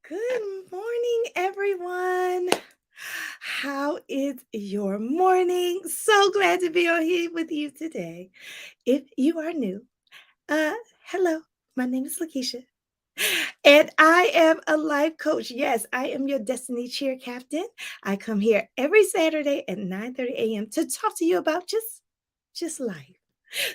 Good morning, everyone. How is your morning? So glad to be on here with you today. If you are new, uh, hello. My name is Lakisha, and I am a life coach. Yes, I am your destiny cheer captain. I come here every Saturday at 9:30 a.m. to talk to you about just life.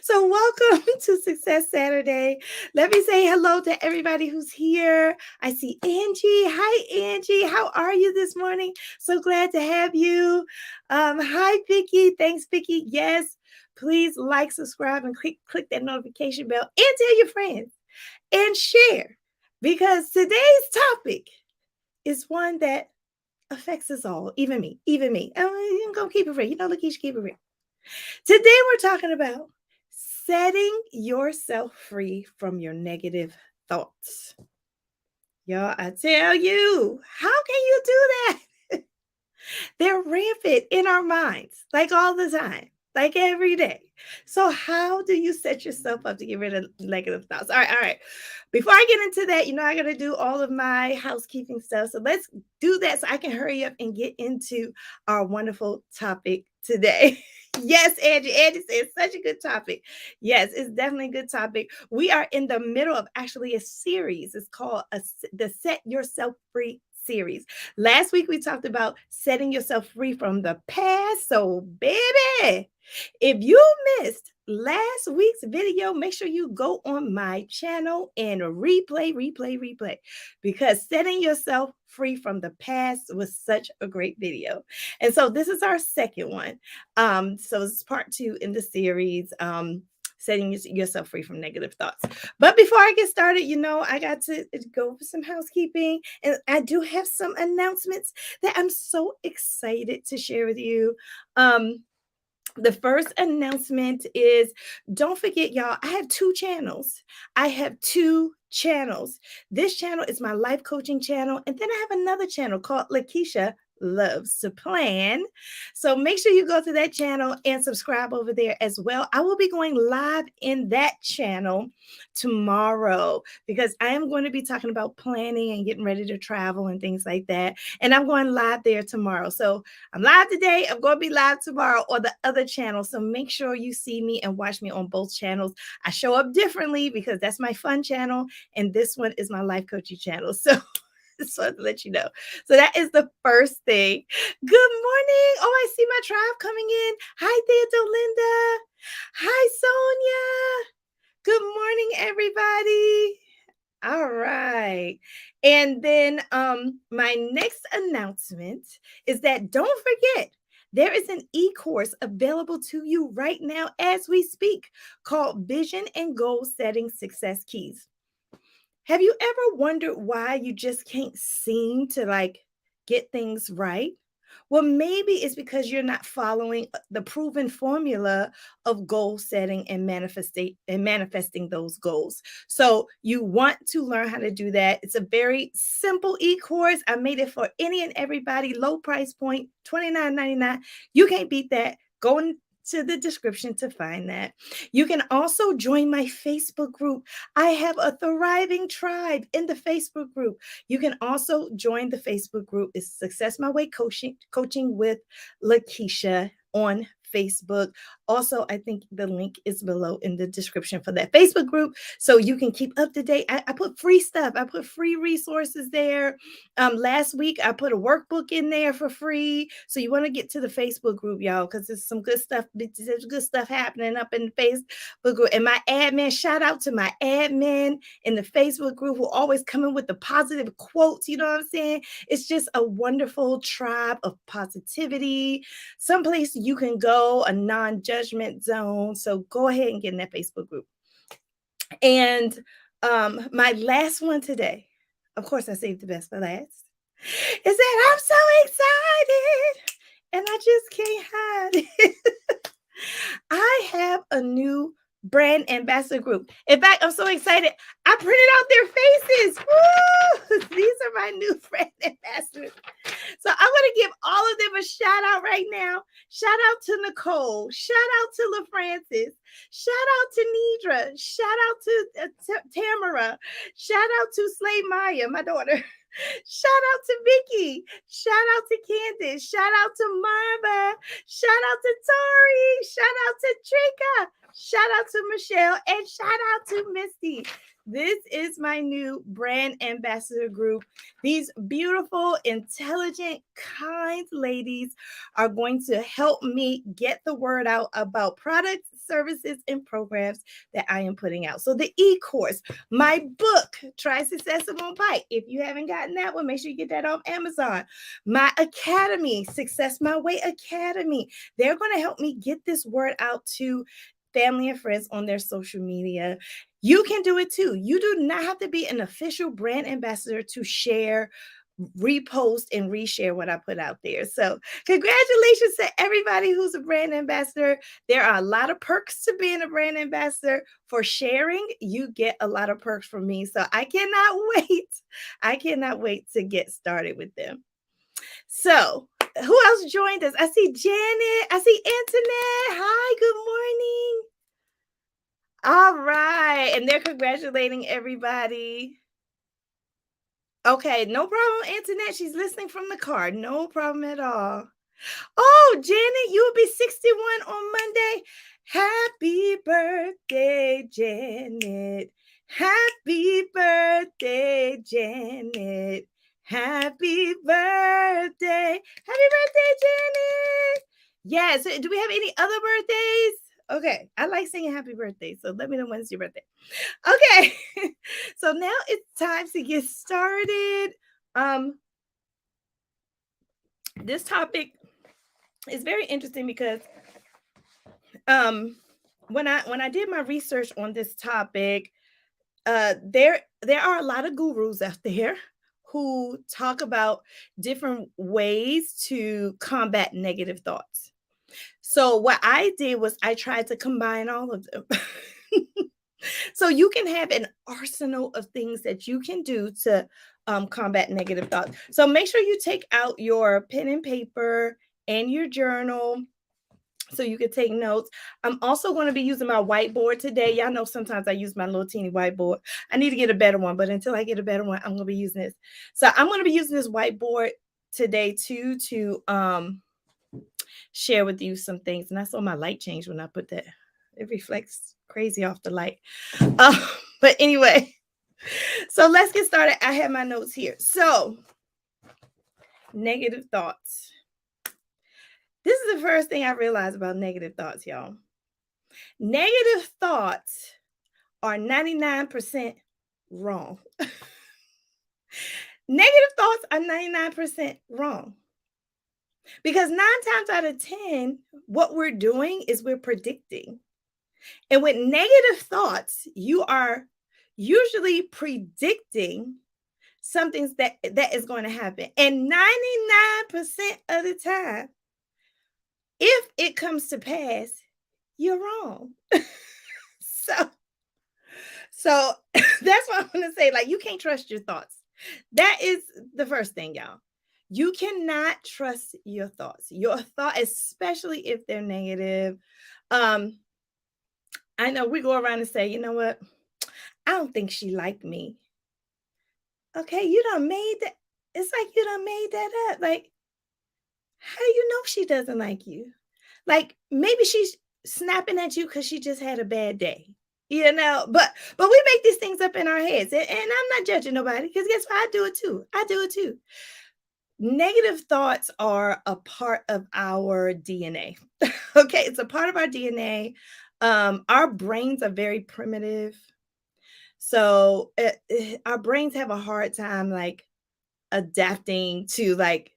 So, welcome to Success Saturday. Let me say hello to everybody who's here. I see Angie. Hi, Angie. How are you this morning? So glad to have you. Hi, Vicky. Thanks, Vicky. Yes, please like, subscribe, and click that notification bell and tell your friends and share because today's topic is one that affects us all, even me, even me. I'm going to keep it real. Lakeisha, keep it real. Today, we're talking about setting yourself free from your negative thoughts. Y'all, I tell you, how can you do that? They're rampant in our minds, like all the time, like every day. So, how do you set yourself up to get rid of negative thoughts? All right. Before I get into that, I got to do all of my housekeeping stuff. So, let's do that so I can hurry up and get into our wonderful topic today. Yes, Angie. Angie said it's such a good topic. Yes, it's definitely a good topic. We are in the middle of actually a series. It's called the Set Yourself Free series. Last week we talked about setting yourself free from the past. So, baby, if you missed last week's video, make sure you go on my channel and replay, because setting yourself free from the past was such a great video. And so this is our second one. So it's part 2 in the series. Setting yourself free from negative thoughts. But before I get started, I got to go over some housekeeping, and I do have some announcements that I'm so excited to share with you. The first announcement is, don't forget, y'all, I have 2 channels. I have 2 channels. This channel is my life coaching channel, and then I have another channel called Lakisha Loves to Plan. So make sure you go to that channel and subscribe over there as well. I will be going live in that channel tomorrow because I am going to be talking about planning and getting ready to travel and things like that. And I'm going live there tomorrow. So I'm live today. I'm going to be live tomorrow on the other channel. So make sure you see me and watch me on both channels. I show up differently because that's my fun channel, and this one is my life coaching channel. So just wanted to let you know. So that is the first thing. Good morning. Oh, I see my tribe coming in. Hi there, Linda. Hi, Sonia. Good morning, everybody. All right. And then my next announcement is that don't forget, there is an e-course available to you right now as we speak called Vision and Goal Setting Success Keys. Have you ever wondered why you just can't seem to get things right? Well, maybe it's because you're not following the proven formula of goal setting and manifesting those goals. So you want to learn how to do that. It's a very simple e-course. I made it for any and everybody, low price point, $29.99. You can't beat that. Go into the description to find that. You can also join my Facebook group. I have a thriving tribe in the Facebook group. You can also join the Facebook group. It's Success My Way Coaching with Lakisha on Facebook. Also, I think the link is below in the description for that Facebook group, so you can keep up to date. I put free stuff. I put free resources there. Last week, I put a workbook in there for free. So you want to get to the Facebook group, y'all, because there's some good stuff. There's good stuff happening up in the Facebook group. And my admin, shout out to my admin in the Facebook group who always come in with the positive quotes. You know what I'm saying? It's just a wonderful tribe of positivity. Someplace you can go, a non-judgment zone. So go ahead and get in that Facebook group. And my last one today, of course, I saved the best for last, is that I'm so excited and I just can't hide it. I have a new brand ambassador group. In fact, I'm so excited. I printed out their faces. Woo! These are my new brand ambassadors. So I'm going to give all of them a shout out right now. Shout out to Nicole. Shout out to LaFrancis. Shout out to Nidra. Shout out to Tamara. Shout out to Slay Maya, my daughter. Shout out to Vicky. Shout out to Candace. Shout out to Marva. Shout out to Tori. Shout out to Trika. Shout out to Michelle. And shout out to Misty. This is my new brand ambassador group. These beautiful, intelligent, kind ladies are going to help me get the word out about products, services, and programs that I am putting out. So the e-course, my book, Try Success in One Bite. If you haven't gotten that one, make sure you get that on Amazon. My academy, Success My Way Academy. They're going to help me get this word out to family and friends on their social media. You can do it too. You do not have to be an official brand ambassador to share, repost, and reshare what I put out there. So, congratulations to everybody who's a brand ambassador. There are a lot of perks to being a brand ambassador. For sharing, you get a lot of perks from me. So, I cannot wait. I cannot wait to get started with them. So, who else joined us? I see Janet. I see Antoinette. Hi, good morning. All right. And they're congratulating everybody. Okay, no problem, Antoinette. She's listening from the car. No problem at all. Oh, Janet, you will be 61 on Monday. Happy birthday, Janet. Happy birthday, Janet. Happy birthday. Happy birthday, Janet. Yes. Do we have any other birthdays? Okay. I like singing happy birthday. So let me know when's your birthday. Okay. So now it's time to get started. This topic is very interesting because when I did my research on this topic, there are a lot of gurus out there who talk about different ways to combat negative thoughts. So what I did was I tried to combine all of them. So you can have an arsenal of things that you can do to combat negative thoughts. So make sure you take out your pen and paper and your journal so you can take notes. I'm also going to be using my whiteboard today. Y'all know sometimes I use my little teeny whiteboard. I need to get a better one, but until I get a better one, I'm going to be using this. So I'm going to be using this whiteboard today too to share with you some things. And I saw my light change when I put that. It reflects crazy off the light. But anyway, so let's get started. I have my notes here. So, negative thoughts. This is the first thing I realized about negative thoughts, y'all. Negative thoughts are 99% wrong. Negative thoughts are 99% wrong. Because 9 times out of 10, what we're doing is we're predicting. And with negative thoughts, you are usually predicting something that is going to happen. And 99% of the time, if it comes to pass, you're wrong. So that's what I'm going to say. Like, you can't trust your thoughts. That is the first thing, y'all. You cannot trust your thoughts. Your thought, especially if they're negative. I know we go around and say, you know what? I don't think she liked me. Okay, you done made that. It's like you done made that up. Like, how do you know she doesn't like you? Like, maybe she's snapping at you because she just had a bad day. You know, but we make these things up in our heads. And I'm not judging nobody, because guess what? I do it too. I do it too. Negative thoughts are a part of our DNA. Okay, it's a part of our DNA. Our brains are very primitive. So our brains have a hard time like adapting to like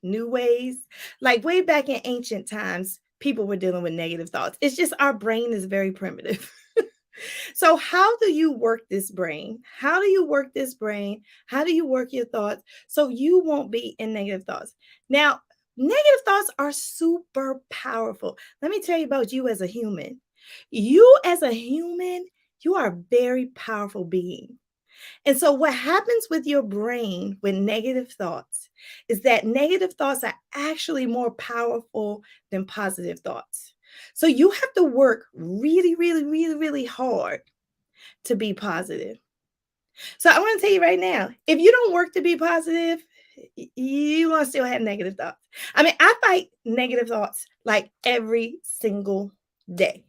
new ways. Like way back in ancient times, people were dealing with negative thoughts. It's just our brain is very primitive. So how do you work this brain? How do you work this brain? How do you work your thoughts so you won't be in negative thoughts? Now, negative thoughts are super powerful. Let me tell you about you as a human. You as a human, you are a very powerful being. And so what happens with your brain with negative thoughts is that negative thoughts are actually more powerful than positive thoughts. So you have to work really, really, really, really hard to be positive. So I want to tell you right now, if you don't work to be positive, you gonna still have negative thoughts. I mean, I fight negative thoughts like every single day.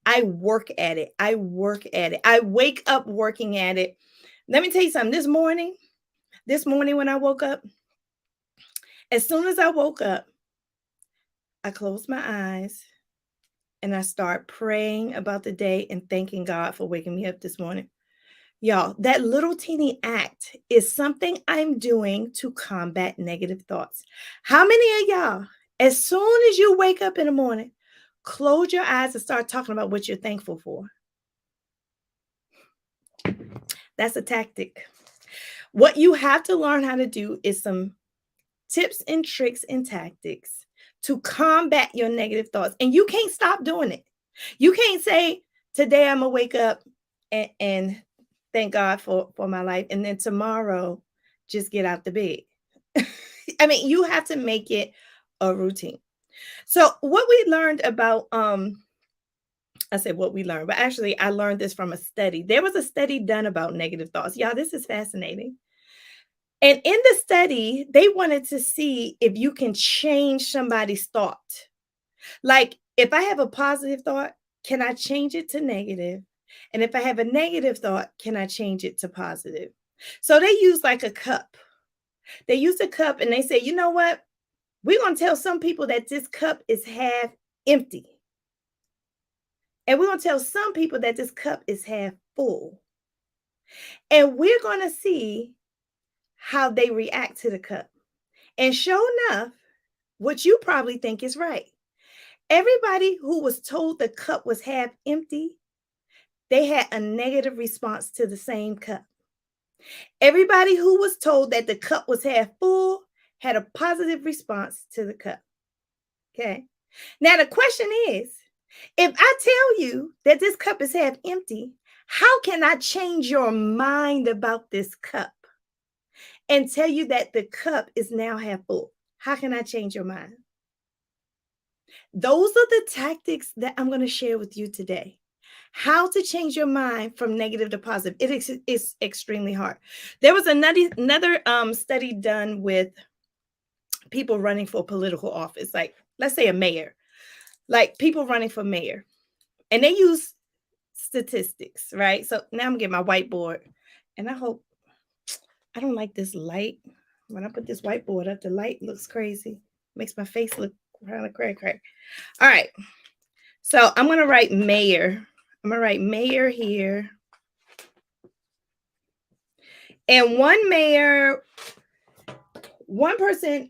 I work at it. I work at it. I wake up working at it. Let me tell you something. This morning when I woke up, as soon as I woke up, I closed my eyes and I start praying about the day and thanking God for waking me up this morning. Y'all, that little teeny act is something I'm doing to combat negative thoughts. How many of y'all, as soon as you wake up in the morning, close your eyes and start talking about what you're thankful for? That's a tactic. What you have to learn how to do is some tips and tricks and tactics to combat your negative thoughts. And you can't stop doing it. You can't say, today I'm going to wake up and thank God for my life. And then tomorrow, just get out the bed. I mean, you have to make it a routine. So what we learned about, I said what we learned, but actually I learned this from a study. There was a study done about negative thoughts. Y'all, this is fascinating. And in the study, they wanted to see if you can change somebody's thought. Like, if I have a positive thought, can I change it to negative? And if I have a negative thought, can I change it to positive? So they use like a cup. They use a cup and they say, you know what? We're going to tell some people that this cup is half empty. And we're going to tell some people that this cup is half full. And we're going to see how they react to the cup. And sure enough, what you probably think is right. Everybody who was told the cup was half empty, they had a negative response to the same cup. Everybody who was told that the cup was half full had a positive response to the cup. Okay. Now, the question is, if I tell you that this cup is half empty, how can I change your mind about this cup and tell you that the cup is now half full? How can I change your mind? Those are the tactics that I'm going to share with you today. How to change your mind from negative to positive. It is extremely hard. There was another study done with people running for political office, like let's say a mayor, like people running for mayor, and they use statistics, right? So now I'm gonna get my whiteboard, and I don't like this light. When I put this whiteboard up, the light looks crazy, makes my face look kind of crack. All right, so I'm gonna write mayor. I'm gonna write mayor here. And one person,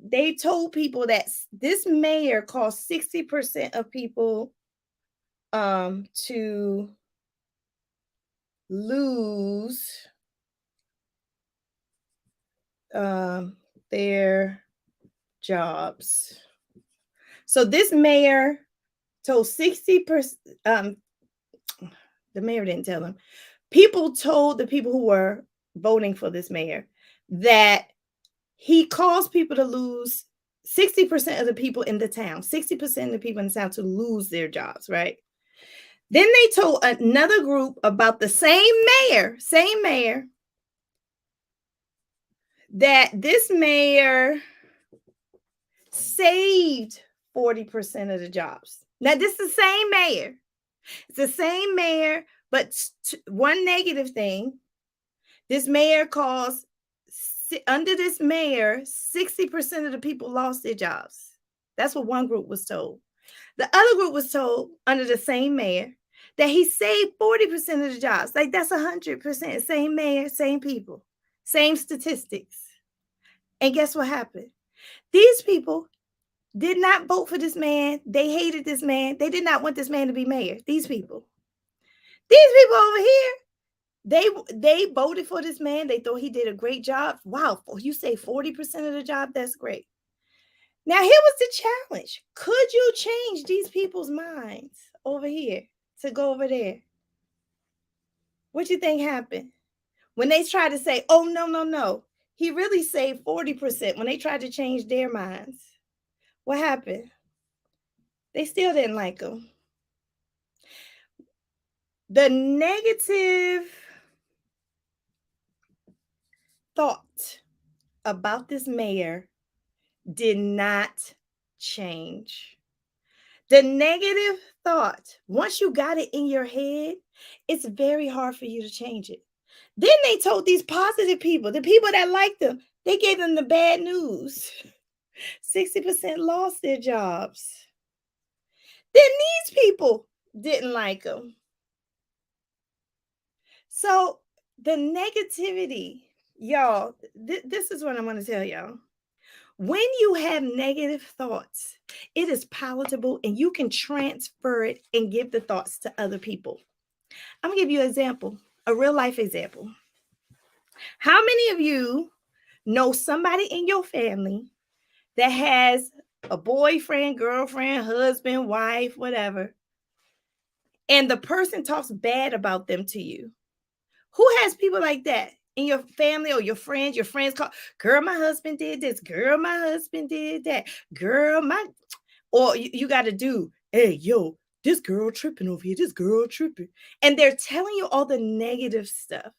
they told people that this mayor caused 60% of people to lose their jobs. So this mayor told 60%, the mayor didn't tell them. People told the people who were voting for this mayor that he caused people to lose 60% of the people in the town, 60% of the people in the town to lose their jobs, right? Then they told another group about the same mayor, that this mayor saved 40% of the jobs. Now, this is the same mayor. It's the same mayor, but one negative thing, this mayor caused, under this mayor, 60% of the people lost their jobs. That's what one group was told. The other group was told, under the same mayor, that he saved 40% of the jobs. Like, that's 100%. Same mayor, same people, same statistics. And guess what happened? These people did not vote for this man. They hated this man. They did not want this man to be mayor. These people over here, they voted for this man. They thought he did a great job. Wow, you say 40% of the job? That's great. Now, here was the challenge. Could you change these people's minds over here to go over there? What do you think happened? When they tried to say, oh, no, he really saved 40%, when they tried to change their minds, what happened? They still didn't like him. The negative thought about this mayor did not change. The negative thought, once you got it in your head, it's very hard for you to change it. Then they told these positive people, the people that liked them, they gave them the bad news. 60% lost their jobs. Then these people didn't like them. So the negativity, y'all, this is what I'm going to tell y'all. When you have negative thoughts, it is palatable and you can transfer it and give the thoughts to other people. I'm going to give you an example, a real life example. How many of you know somebody in your family that has a boyfriend, girlfriend, husband, wife, whatever, and the person talks bad about them to you? Who has people like that in your family or your friends? Your friends call, girl, my husband did this. Girl, my husband did that. Girl, or you got to do, hey, yo, this girl tripping over here. This girl tripping. And they're telling you all the negative stuff.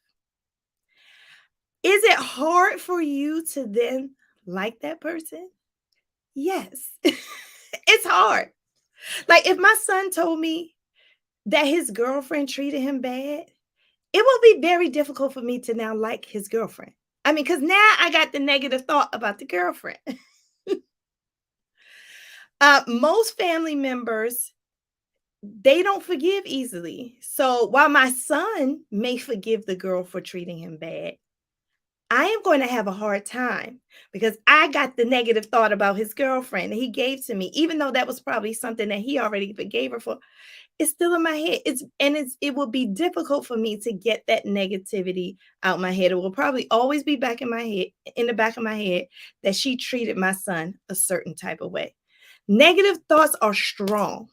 Is it hard for you to then like that person? Yes. It's hard. Like if my son told me that his girlfriend treated him bad, it will be very difficult for me to now like his girlfriend. I mean, because now I got the negative thought about the girlfriend. Most family members, they don't forgive easily. So while my son may forgive the girl for treating him bad, I am going to have a hard time because I got the negative thought about his girlfriend that he gave to me, even though that was probably something that he already forgave her for. It's still in my head. It will be difficult for me to get that negativity out my head. It will probably always be back in my head, in the back of my head, that she treated my son a certain type of way. Negative thoughts are strong.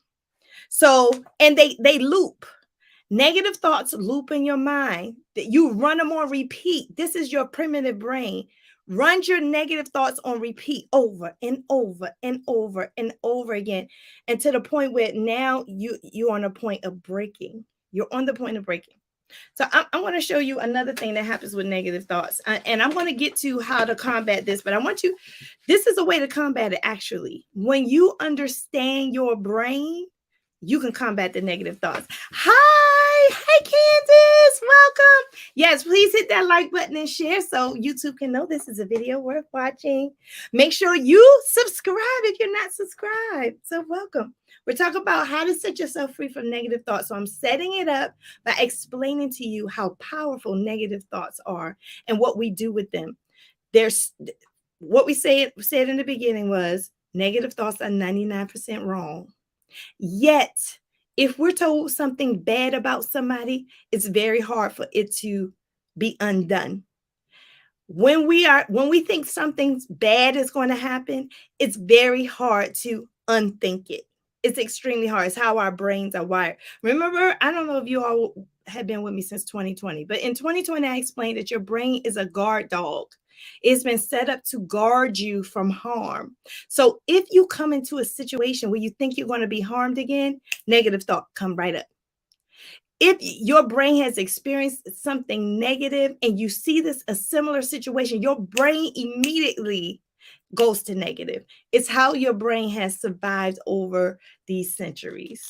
So, and they loop. Negative thoughts loop in your mind that you run them on repeat. This is your primitive brain. Runs your negative thoughts on repeat over and over and over and over again. And to the point where now you're on a point of breaking. You're on the point of breaking. So I'm going to show you another thing that happens with negative thoughts. And I'm going to get to how to combat this, but I want you, this is a way to combat it actually. When you understand your brain, you can combat the negative thoughts. Hi, Candace, welcome. Yes, please hit that like button and share so YouTube can know this is a video worth watching. Make sure you subscribe if you're not subscribed. So welcome. We're talking about how to set yourself free from negative thoughts. So I'm setting it up by explaining to you how powerful negative thoughts are and what we do with them. There's what we said in the beginning was negative thoughts are 99% wrong. Yet, if we're told something bad about somebody, it's very hard for it to be undone. When we think something bad is going to happen, it's very hard to unthink it. It's extremely hard. It's how our brains are wired. Remember, I don't know if you all have been with me since 2020, but in 2020, I explained that your brain is a guard dog. It's been set up to guard you from harm. So if you come into a situation where you think you're going to be harmed again, negative thought come right up. If your brain has experienced something negative and you see a similar situation, your brain immediately goes to negative. It's how your brain has survived over these centuries.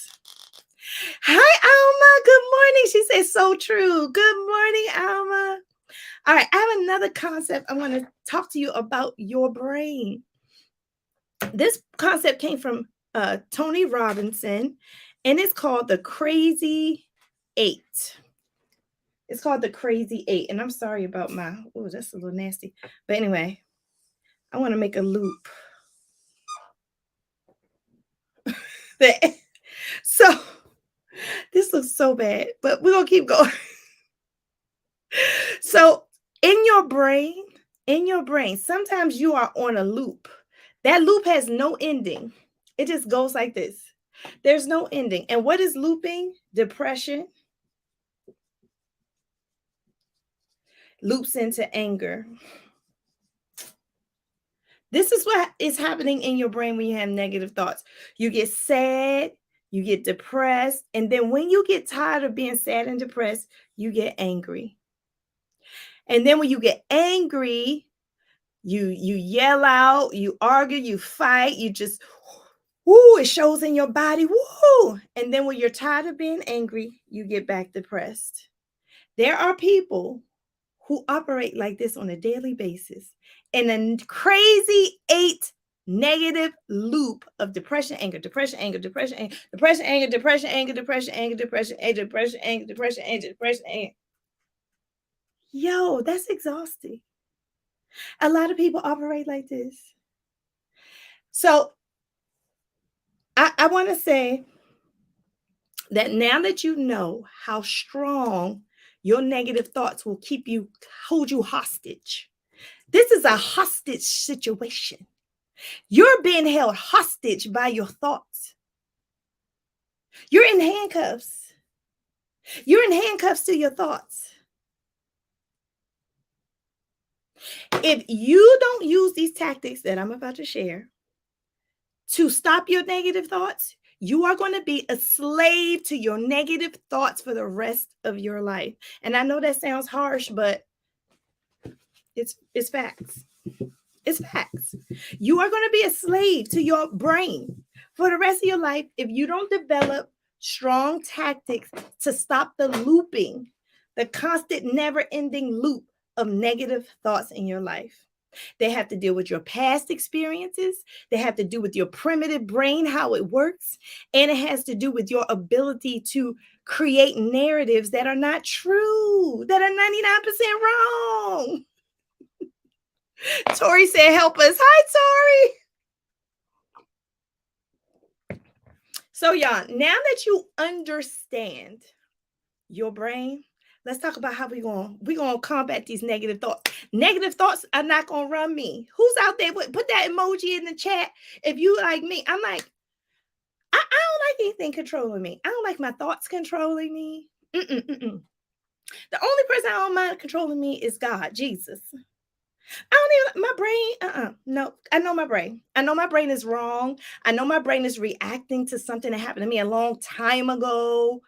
Hi, Alma. Good morning. She says so true. Good morning, Alma. All right, I have another concept I want to talk to you about your brain. This concept came from Tony Robinson, and it's called the Crazy 8. It's called the Crazy 8. And I'm sorry about oh, that's a little nasty. But anyway, I want to make a loop. So this looks so bad, but we're going to keep going. So in your brain, sometimes you are on a loop. That loop has no ending. It just goes like this. There's no ending. And what is looping? Depression. Loops into anger. This is what is happening in your brain when you have negative thoughts. You get sad, you get depressed, and then when you get tired of being sad and depressed, you get angry. And then when you get angry, you yell out, you argue, you fight, you just woo, it shows in your body, woo. And then when you're tired of being angry, you get back depressed. There are people who operate like this on a daily basis in a crazy 8 negative loop of depression, anger, depression, anger, depression, anger, depression, anger, depression, anger, depression, anger, depression, anger, depression, anger, depression, anger, depression, anger. Yo, that's exhausting. A lot of people operate like this. So I want to say that now that you know how strong your negative thoughts will hold you hostage. This is a hostage situation. You're being held hostage by your thoughts. You're in handcuffs. You're in handcuffs to your thoughts. If you don't use these tactics that I'm about to share to stop your negative thoughts, you are going to be a slave to your negative thoughts for the rest of your life. And I know that sounds harsh, but it's facts. It's facts. You are going to be a slave to your brain for the rest of your life if you don't develop strong tactics to stop the looping, the constant, never ending loop of negative thoughts in your life. They have to deal with your past experiences. They have to do with your primitive brain, how it works. And it has to do with your ability to create narratives that are not true, that are 99% wrong. Tori said, help us. Hi, Tori. So, y'all, now that you understand your brain, let's talk about how we're going to combat these negative thoughts. Negative thoughts are not going to run me. Who's out there? Put that emoji in the chat. If you like me, I'm like, I don't like anything controlling me. I don't like my thoughts controlling me. The only person I don't mind controlling me is God, Jesus. I don't even, my brain, no, I know my brain. I know my brain is wrong. I know my brain is reacting to something that happened to me a long time ago.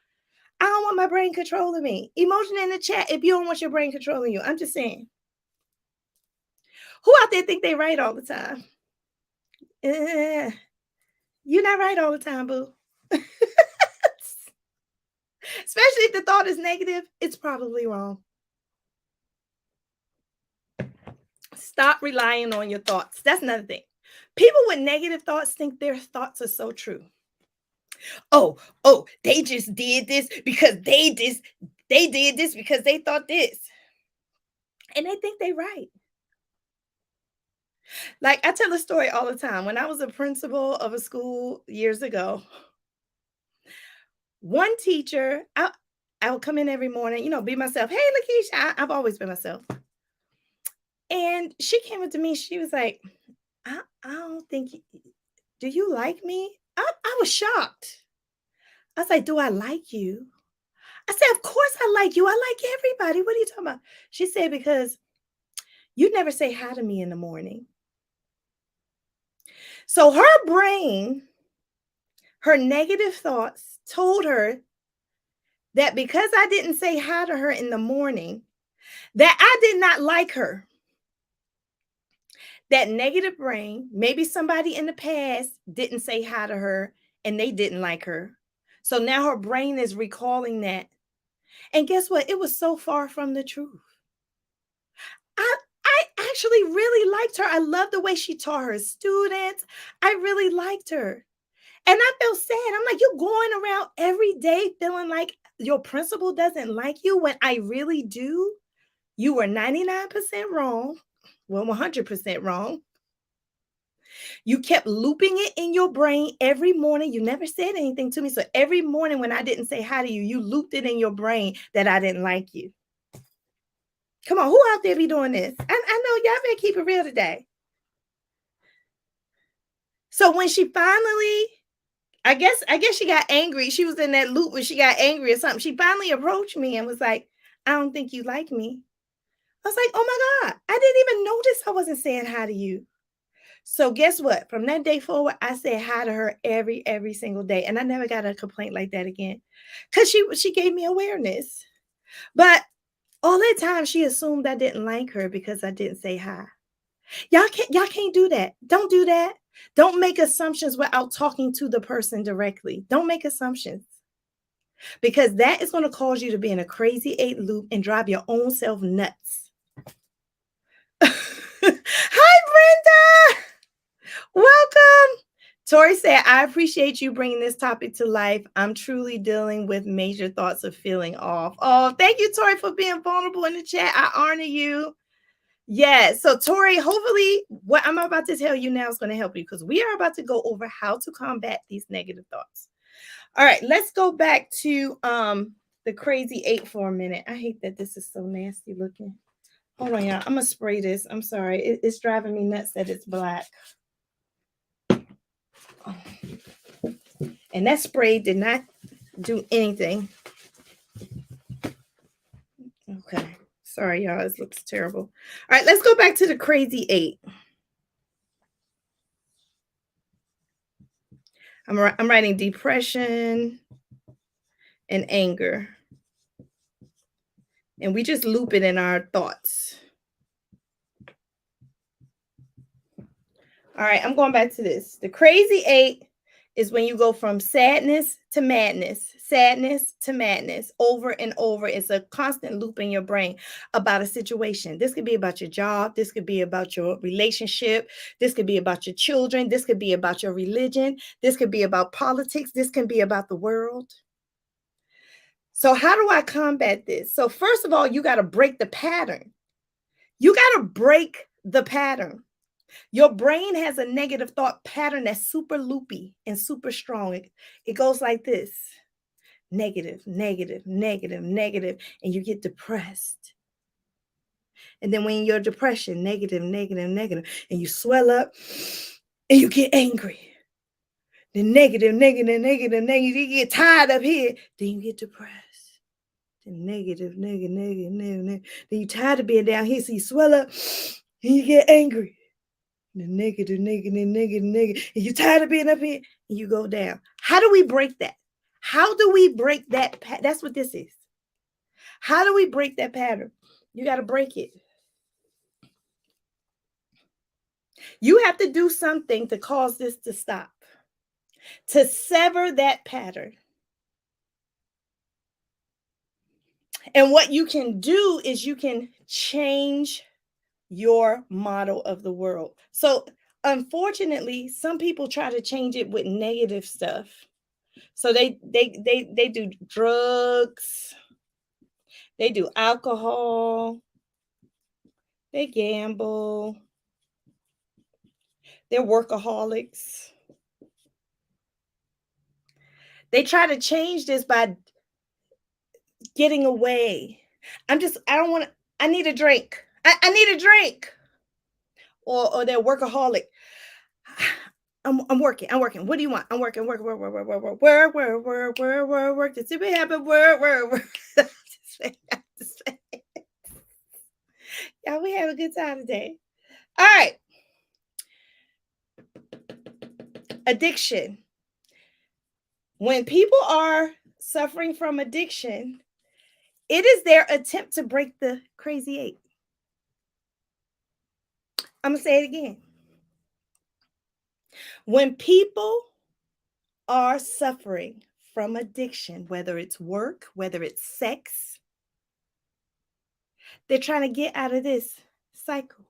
I don't want my brain controlling me. Emotion in the chat if you don't want your brain controlling you. I'm just saying. Who out there think they right all the time? You're not right all the time, boo. Especially if the thought is negative, it's probably wrong. Stop relying on your thoughts. That's another thing. People with negative thoughts think their thoughts are so true. Oh, they just did this because they did this because they thought this. And they think they're right. Like I tell a story all the time. When I was a principal of a school years ago, one teacher, I would come in every morning, be myself. Hey, Lakisha, I've always been myself. And she came up to me. She was like, I don't think, do you like me? I was shocked. I was like, do I like you? I said, of course I like you. I like everybody. What are you talking about? She said, because you never say hi to me in the morning. So her brain, her negative thoughts told her that because I didn't say hi to her in the morning, that I did not like her. That negative brain, maybe somebody in the past didn't say hi to her and they didn't like her. So now her brain is recalling that. And guess what? It was so far from the truth. I actually really liked her. I love the way she taught her students. I really liked her. And I felt sad. I'm like, you're going around every day feeling like your principal doesn't like you when I really do. You were 99% wrong. Well, 100% wrong. You kept looping it in your brain every morning. You never said anything to me. So every morning when I didn't say hi to you, you looped it in your brain that I didn't like you. Come on, who out there be doing this? I know y'all better keep it real today. So when she finally, I guess she got angry. She was in that loop when she got angry or something. She finally approached me and was like, I don't think you like me. I was like, oh my God, I didn't even notice I wasn't saying hi to you. So guess what? From that day forward, I said hi to her every single day. And I never got a complaint like that again. Because she gave me awareness. But all that time she assumed I didn't like her because I didn't say hi. Y'all can't do that. Don't do that. Don't make assumptions without talking to the person directly. Don't make assumptions because that is going to cause you to be in a crazy eight loop and drive your own self nuts. Hi, Brenda. Welcome. Tori said, I appreciate you bringing this topic to life. I'm truly dealing with major thoughts of feeling off. Oh, thank you, Tori, for being vulnerable in the chat. I honor you. Yes. So, Tori, hopefully what I'm about to tell you now is going to help you because we are about to go over how to combat these negative thoughts. All right, let's go back to the crazy eight for a minute. I hate that this is so nasty looking. Hold on, y'all. I'm going to spray this. I'm sorry. It's driving me nuts that it's black. And that spray did not do anything. Okay. Sorry, y'all. This looks terrible. All right, let's go back to the crazy eight. I'm writing depression and anger. And we just loop it in our thoughts. All right, I'm going back to this. The crazy eight is when you go from sadness to madness over and over. It's a constant loop in your brain about a situation. This could be about your job. This could be about your relationship. This could be about your children. This could be about your religion. This could be about politics. This can be about the world. So how do I combat this? So first of all, you got to break the pattern. You got to break the pattern. Your brain has a negative thought pattern that's super loopy and super strong. It goes like this: negative, negative, negative, negative, and you get depressed. And then when you're depression, negative, negative, negative, and you swell up and you get angry. Then negative, negative, negative, negative, you get tired up here, then you get depressed. Then negative, negative, negative, negative. Then you're tired of being down here, so you swell up and you get angry. The negative, negative, negative, negative. And you're tired of being up here and you go down. How do we break that? How do we break that? That's what this is. How do we break that pattern? You got to break it. You have to do something to cause this to stop, to sever that pattern. And what you can do is you can change your model of the world. So unfortunately, some people try to change it with negative stuff. So they do drugs, they do alcohol, they gamble, they're workaholics. They try to change this by getting away. I need a drink. I need a drink. Or they're workaholic. I'm working. What do you want? I'm working. Work. Did it happen? Work. Yeah, we have a good time today. All right. Addiction. When people are suffering from addiction, it is their attempt to break the crazy eight. I'm going to say it again. When people are suffering from addiction, whether it's work, whether it's sex, they're trying to get out of this cycle.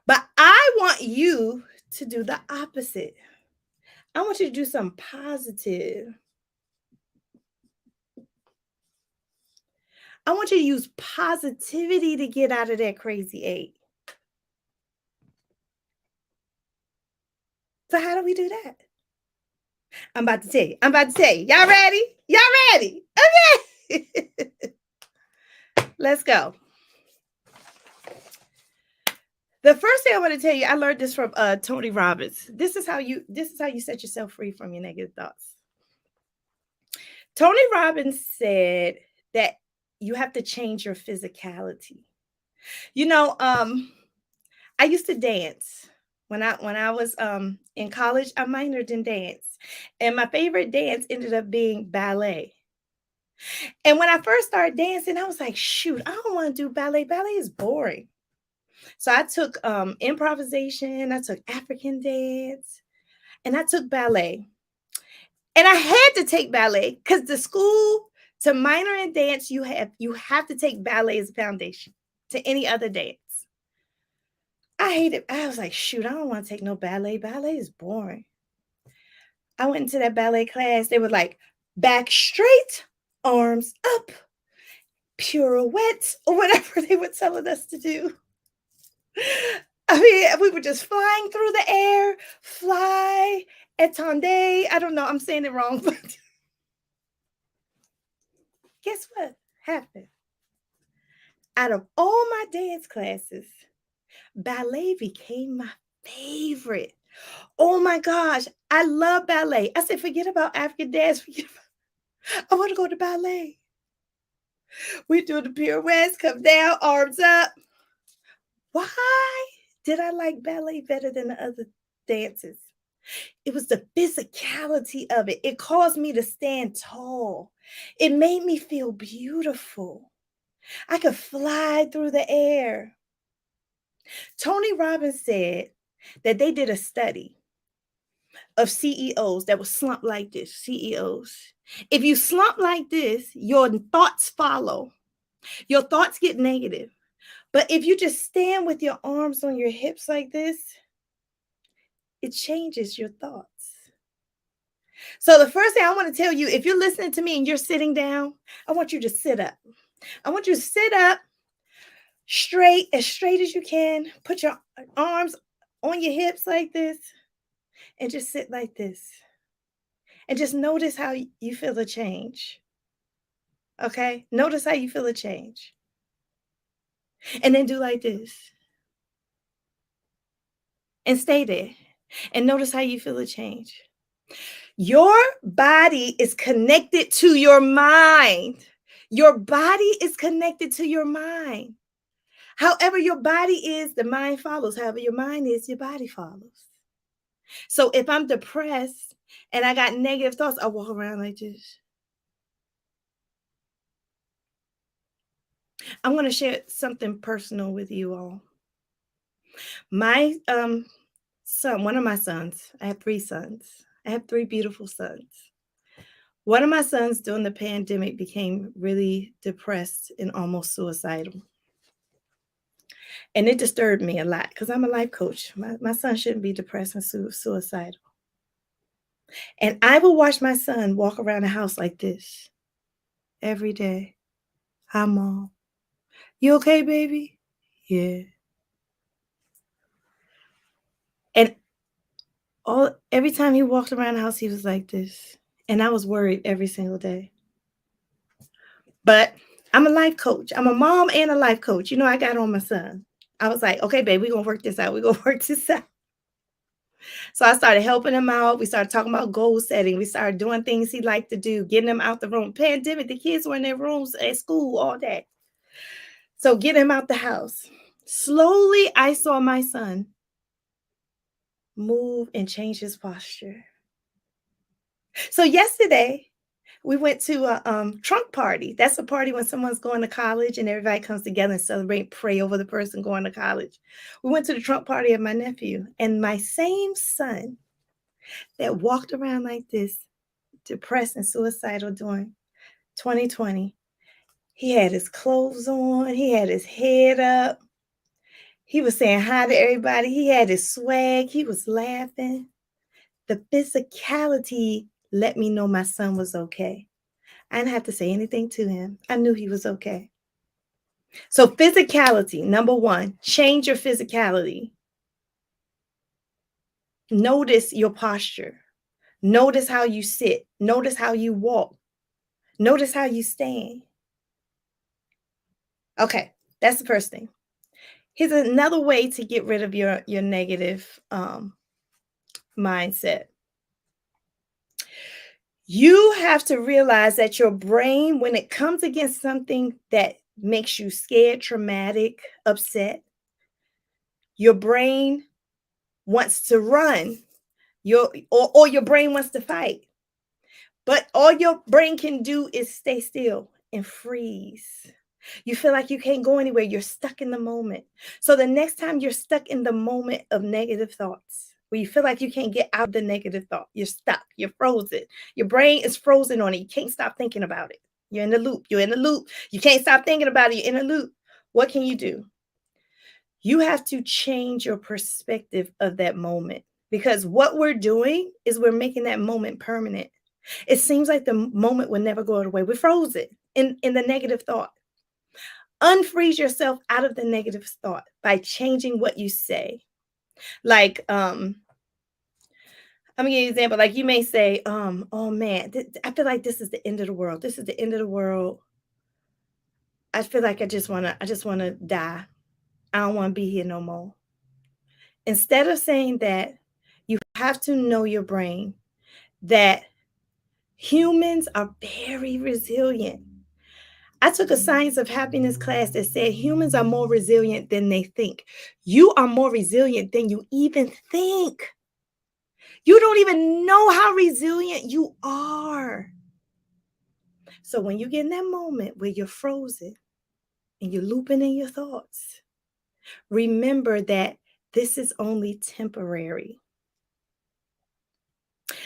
But I want you to do the opposite. I want you to do something positive. I want you to use positivity to get out of that crazy eight. So how do we do that? I'm about to tell you. Y'all ready? Okay. Let's go. The first thing I want to tell you, I learned this from Tony Robbins. This is how you set yourself free from your negative thoughts. Tony Robbins said that you have to change your physicality. You know, I used to dance. When I was in college, I minored in dance. And my favorite dance ended up being ballet. And when I first started dancing, I was like, shoot, I don't want to do ballet. Ballet is boring. So I took improvisation, I took African dance, and I took ballet. And I had to take ballet because the school to minor in dance, you have to take ballet as a foundation to any other dance. I hated. I was like, shoot, I don't want to take no ballet. Ballet is boring. I went into that ballet class. They were like, back straight, arms up, pirouettes, or whatever they were telling us to do. I mean, we were just flying through the air, fly, étendard. I don't know. I'm saying it wrong, but guess what happened? Out of all my dance classes, ballet became my favorite. Oh my gosh, I love ballet. I said, forget about African dance. I want to go to ballet. We do the pirouettes, come down, arms up. Why did I like ballet better than the other dances? It was the physicality of it. It caused me to stand tall. It made me feel beautiful. I could fly through the air. Tony Robbins said that they did a study of CEOs that was slumped like this, CEOs. If you slump like this, your thoughts follow. Your thoughts get negative. But if you just stand with your arms on your hips like this, it changes your thoughts. So the first thing I want to tell you, if you're listening to me and you're sitting down, I want you to sit up. I want you to sit up straight, as straight as you can. Put your arms on your hips like this and just sit like this. And just notice how you feel a change. Okay? Notice how you feel a change. And then do like this and stay there. And notice how you feel a change. Your body is connected to your mind. Your body is connected to your mind. However, your body is, the mind follows. However, your mind is, your body follows. So if I'm depressed and I got negative thoughts, I walk around like this. I'm going to share something personal with you all. My son, one of my sons, I have 3 sons. I have 3 beautiful sons. One of my sons during the pandemic became really depressed and almost suicidal. And it disturbed me a lot because I'm a life coach. My son shouldn't be depressed and suicidal. And I will watch my son walk around the house like this every day. Hi, Mom. You okay, baby? Yeah. And every time he walked around the house, he was like this. And I was worried every single day. But I'm a life coach. I'm a mom and a life coach. You know, I got on my son. I was like, okay, babe, we're going to work this out. We're going to work this out. So I started helping him out. We started talking about goal setting. We started doing things he liked to do, getting him out the room. Pandemic, the kids were in their rooms at school all day. So get him out the house. Slowly, I saw my son move and change his posture. So yesterday, we went to a trunk party. That's a party when someone's going to college and everybody comes together and celebrate, pray over the person going to college. We went to the trunk party of my nephew, and my same son that walked around like this, depressed and suicidal during 2020, he had his clothes on, he had his head up, he was saying hi to everybody, he had his swag, he was laughing. The physicality let me know my son was okay. I didn't have to say anything to him. I knew he was okay. So physicality, number 1, change your physicality. Notice your posture. Notice how you sit. Notice how you walk. Notice how you stand. Okay, that's the first thing. Here's another way to get rid of your negative mindset. You have to realize that your brain, when it comes against something that makes you scared, traumatic, upset, Your brain wants to run, or your brain wants to fight. But all your brain can do is stay still and freeze. You feel like you can't go anywhere. You're stuck in the moment. So the next time you're stuck in the moment of negative thoughts, where you feel like you can't get out of the negative thought, you're stuck, you're frozen. Your brain is frozen on it. You can't stop thinking about it. You're in the loop. You're in the loop. You can't stop thinking about it. You're in a loop. What can you do? You have to change your perspective of that moment, because what we're doing is we're making that moment permanent. It seems like the moment will never go away. We're frozen in the negative thought. Unfreeze yourself out of the negative thought by changing what you say. Like, I'm gonna give you an example. Like, you may say, oh man, I feel like this is the end of the world. This is the end of the world. I feel like I just wanna die. I don't want to be here no more. Instead of saying that, you have to know your brain that humans are very resilient. I took a science of happiness class that said humans are more resilient than they think. You are more resilient than you even think. You don't even know how resilient you are. So when you get in that moment where you're frozen and you're looping in your thoughts, remember that this is only temporary.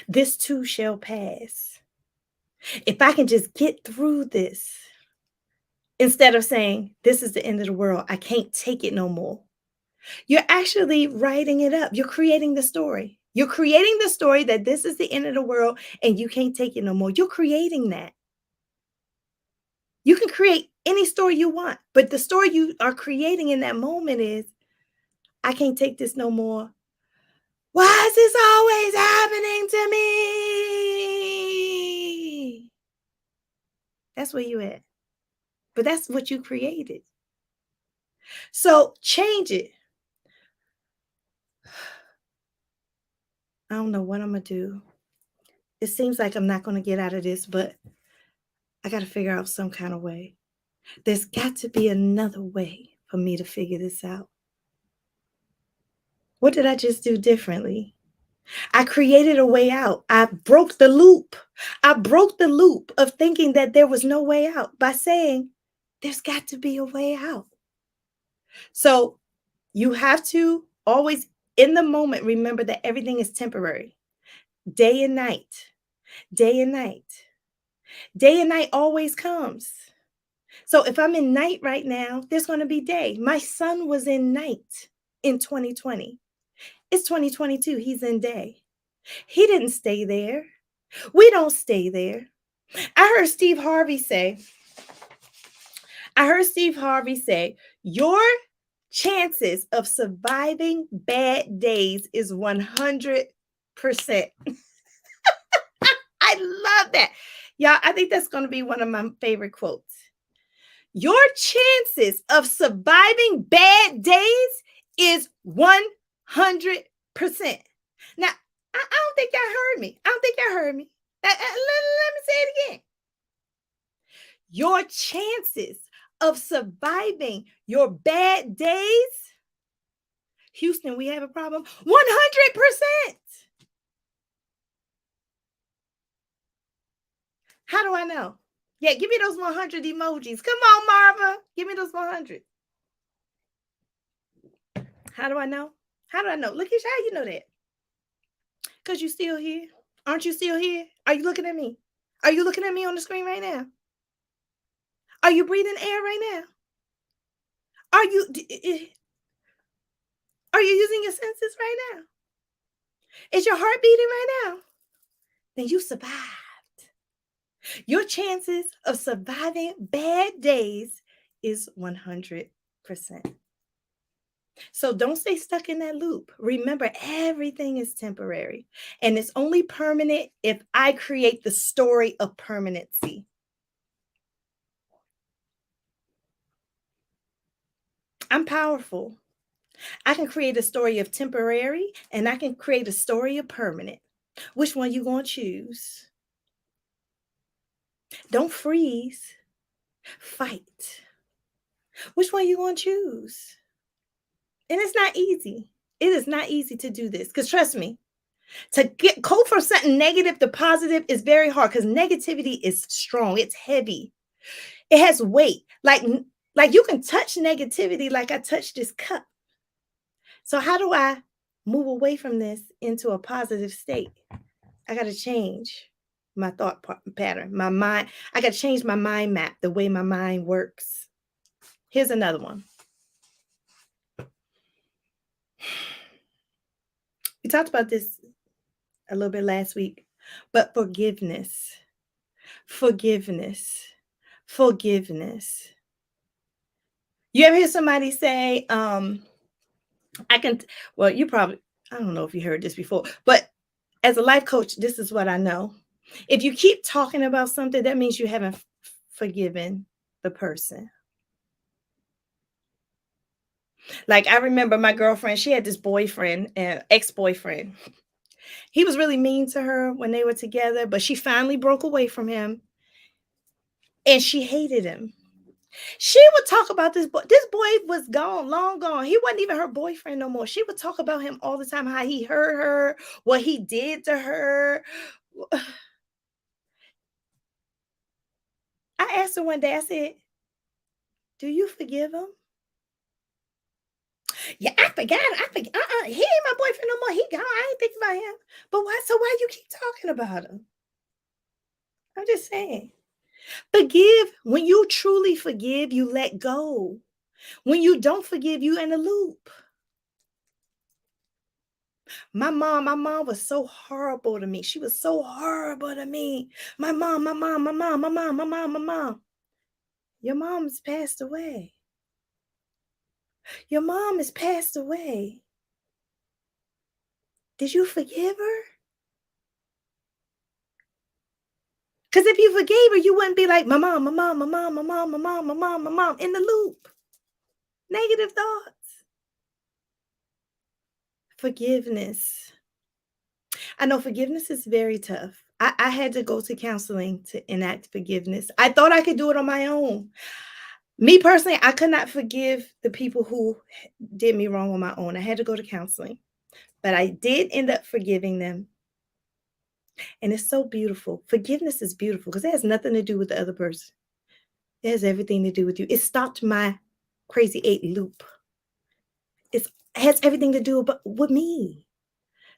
This too shall pass. If I can just get through this, instead of saying, this is the end of the world, I can't take it no more. You're actually writing it up. You're creating the story. You're creating the story that this is the end of the world and you can't take it no more. You're creating that. You can create any story you want, but the story you are creating in that moment is, I can't take this no more. Why is this always happening to me? That's where you at. But that's what you created. So change it. I don't know what I'm going to do. It seems like I'm not going to get out of this, but I got to figure out some kind of way. There's got to be another way for me to figure this out. What did I just do differently? I created a way out. I broke the loop. I broke the loop of thinking that there was no way out by saying, there's got to be a way out. So you have to always, in the moment, remember that everything is temporary. Day and night, day and night. Day and night always comes. So if I'm in night right now, there's going to be day. My son was in night in 2020. It's 2022. He's in day. He didn't stay there. We don't stay there. I heard Steve Harvey say, your chances of surviving bad days is 100%. I love that. Y'all, I think that's going to be one of my favorite quotes. Your chances of surviving bad days is 100%. Now, I don't think y'all heard me. Let me say it again. Your chances of surviving your bad days, Houston, we have a problem, 100%. How do I know? Yeah, give me those 100 emojis. Come on, Marva. Give me those 100. How do I know? Lakisha, how you know that? Because you still here. Aren't you still here? Are you looking at me? Are you looking at me on the screen right now? Are you breathing air right now? Are you using your senses right now? Is your heart beating right now? Then you survived. Your chances of surviving bad days is 100%. So don't stay stuck in that loop. Remember, everything is temporary and it's only permanent if I create the story of permanency. I'm powerful. I can create a story of temporary and I can create a story of permanent. Which one you going to choose? Don't freeze. Fight. Which one you going to choose? And it's not easy. It is not easy to do this because trust me, to go from something negative to positive is very hard because negativity is strong. It's heavy. It has weight. Like you can touch negativity like I touched this cup. So how do I move away from this into a positive state? I got to change my thought pattern, my mind. I got to change my mind map, the way my mind works. Here's another one. We talked about this a little bit last week, but forgiveness, forgiveness, forgiveness. You ever hear somebody say, well, I don't know if you heard this before, but as a life coach, this is what I know. If you keep talking about something, that means you haven't forgiven the person. Like I remember my girlfriend, she had this boyfriend, ex-boyfriend. He was really mean to her when they were together, but she finally broke away from him and she hated him. She would talk about this boy. This boy was gone, long gone. He wasn't even her boyfriend no more. She would talk about him all the time, how he hurt her, what he did to her. I asked her one day, I said, do you forgive him? Yeah, I forgot. He ain't my boyfriend no more. He gone. I ain't thinking about him. But why? So why you keep talking about him? I'm just saying. Forgive. When you truly forgive, you let go. When you don't forgive, you in a loop. My mom was so horrible to me. She was so horrible to me. My mom. Your mom's passed away. Your mom has passed away. Did you forgive her? Because if you forgave her, you wouldn't be like, my mom, in the loop. Negative thoughts. Forgiveness. I know forgiveness is very tough. I had to go to counseling to enact forgiveness. I thought I could do it on my own. Me personally, I could not forgive the people who did me wrong on my own. I had to go to counseling. But I did end up forgiving them. And it's so beautiful. Forgiveness is beautiful because it has nothing to do with the other person. It has everything to do with you. It stopped my crazy 8 loop. It has everything to do with me.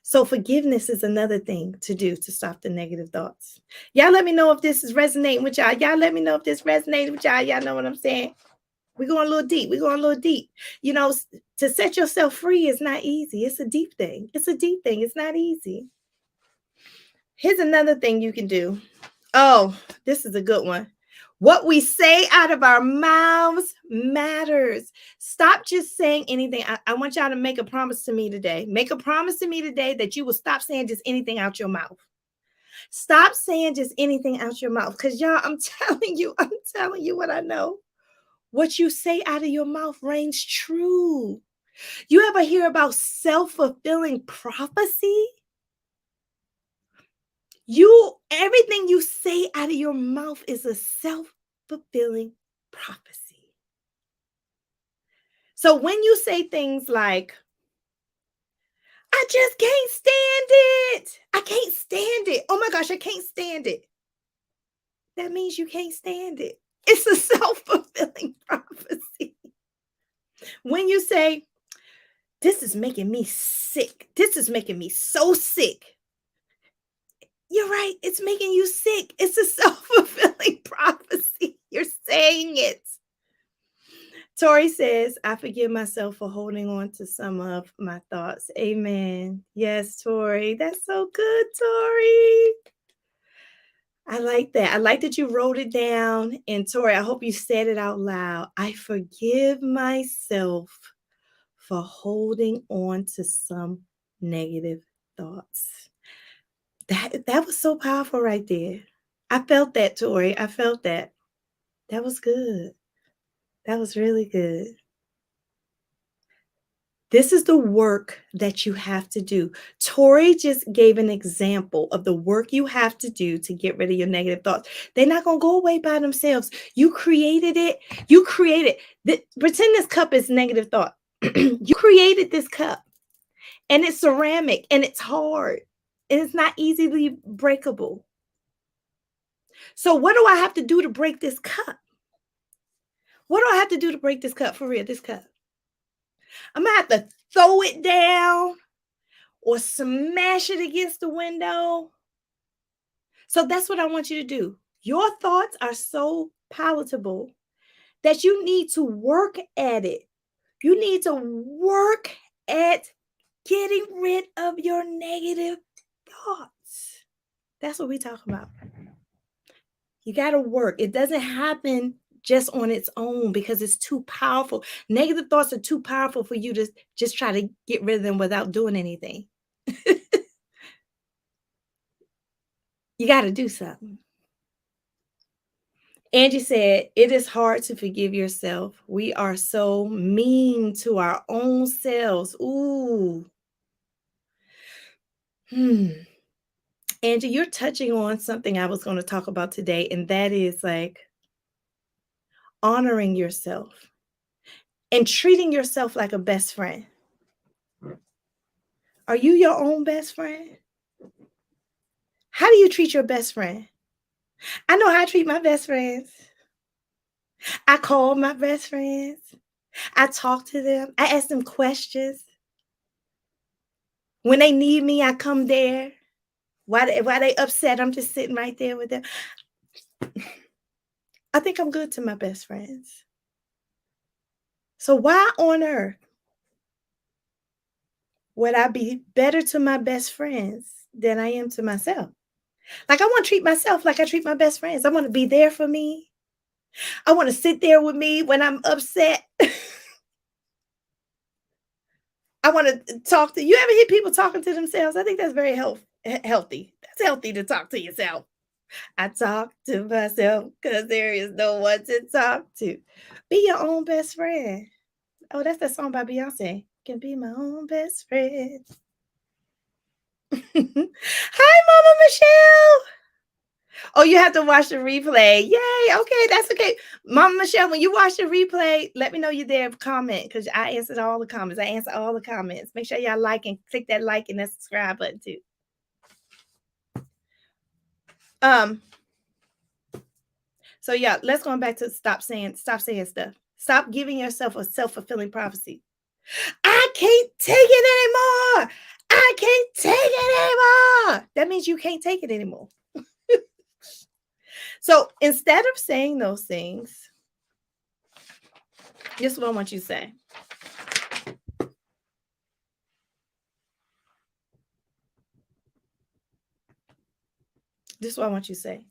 So forgiveness is another thing to do to stop the negative thoughts. Y'all let me know if this is resonating with y'all. Y'all let me know if this resonates with y'all. Y'all know what I'm saying? We're going a little deep. You know, to set yourself free is not easy. It's a deep thing. It's not easy. Here's another thing you can do. Oh, this is a good one. What we say out of our mouths matters. Stop just saying anything. I want y'all to make a promise to me today. Make a promise to me today that you will stop saying just anything out your mouth. Stop saying just anything out your mouth. Because y'all, I'm telling you what I know. What you say out of your mouth reigns true. You ever hear about self-fulfilling prophecy? Everything you say out of your mouth is a self-fulfilling prophecy. So when you say things like, I just can't stand it. I can't stand it. Oh my gosh, I can't stand it. That means you can't stand it. It's a self-fulfilling prophecy. When you say, this is making me sick. This is making me so sick. You're right. It's making you sick. It's a self-fulfilling prophecy. You're saying it. Tori says, I forgive myself for holding on to some of my thoughts. Amen. Yes, Tori. That's so good, Tori. I like that. I like that you wrote it down. And Tori, I hope you said it out loud. I forgive myself for holding on to some negative thoughts. That was so powerful right there. I felt that, Tori. I felt that. That was good. That was really good. This is the work that you have to do. Tori just gave an example of the work you have to do to get rid of your negative thoughts. They're not going to go away by themselves. You created it. Pretend this cup is negative thought. You created this cup, and it's ceramic, and it's hard, and it's not easily breakable. So what do I have to do to break this cup? What do I have to do to break this cup for real? This cup. I'm gonna have to throw it down or smash it against the window. So that's what I want you to do. Your thoughts are so palatable that you need to work at it. You need to work at getting rid of your negative thoughts. That's what we talk about. You got to work. It doesn't happen just on its own because it's too powerful. Negative thoughts are too powerful for you to just try to get rid of them without doing anything. You got to do something. Angie said, it is hard to forgive yourself. We are so mean to our own selves. Ooh. Angie, you're touching on something I was going to talk about today, and that is like honoring yourself and treating yourself like a best friend. Are you your own best friend? How do you treat your best friend? I know how I treat my best friends. I call my best friends. I talk to them. I ask them questions. When they need me, I come there. Why they upset? I'm just sitting right there with them. I think I'm good to my best friends. So why on earth would I be better to my best friends than I am to myself? Like I want to treat myself like I treat my best friends. I want to be there for me. I want to sit there with me when I'm upset. I want to talk to you. Ever hear people talking to themselves? I think that's very healthy. That's healthy to talk to yourself. I talk to myself because there is no one to talk to. Be your own best friend. Oh, that's that song by Beyonce. Can be my own best friend. Hi, Mama Michelle. Oh, you have to watch the replay. Yay. Okay, that's okay. Mama Michelle, when you watch the replay, let me know you're there. Comment because I answered all the comments. I answer all the comments. Make sure y'all like and click that like and that subscribe button too. So yeah, let's go back to stop saying stuff. Stop giving yourself a self-fulfilling prophecy. I can't take it anymore. I can't take it anymore. That means you can't take it anymore. So instead of saying those things, this is what I want you to say. This is what I want you to say.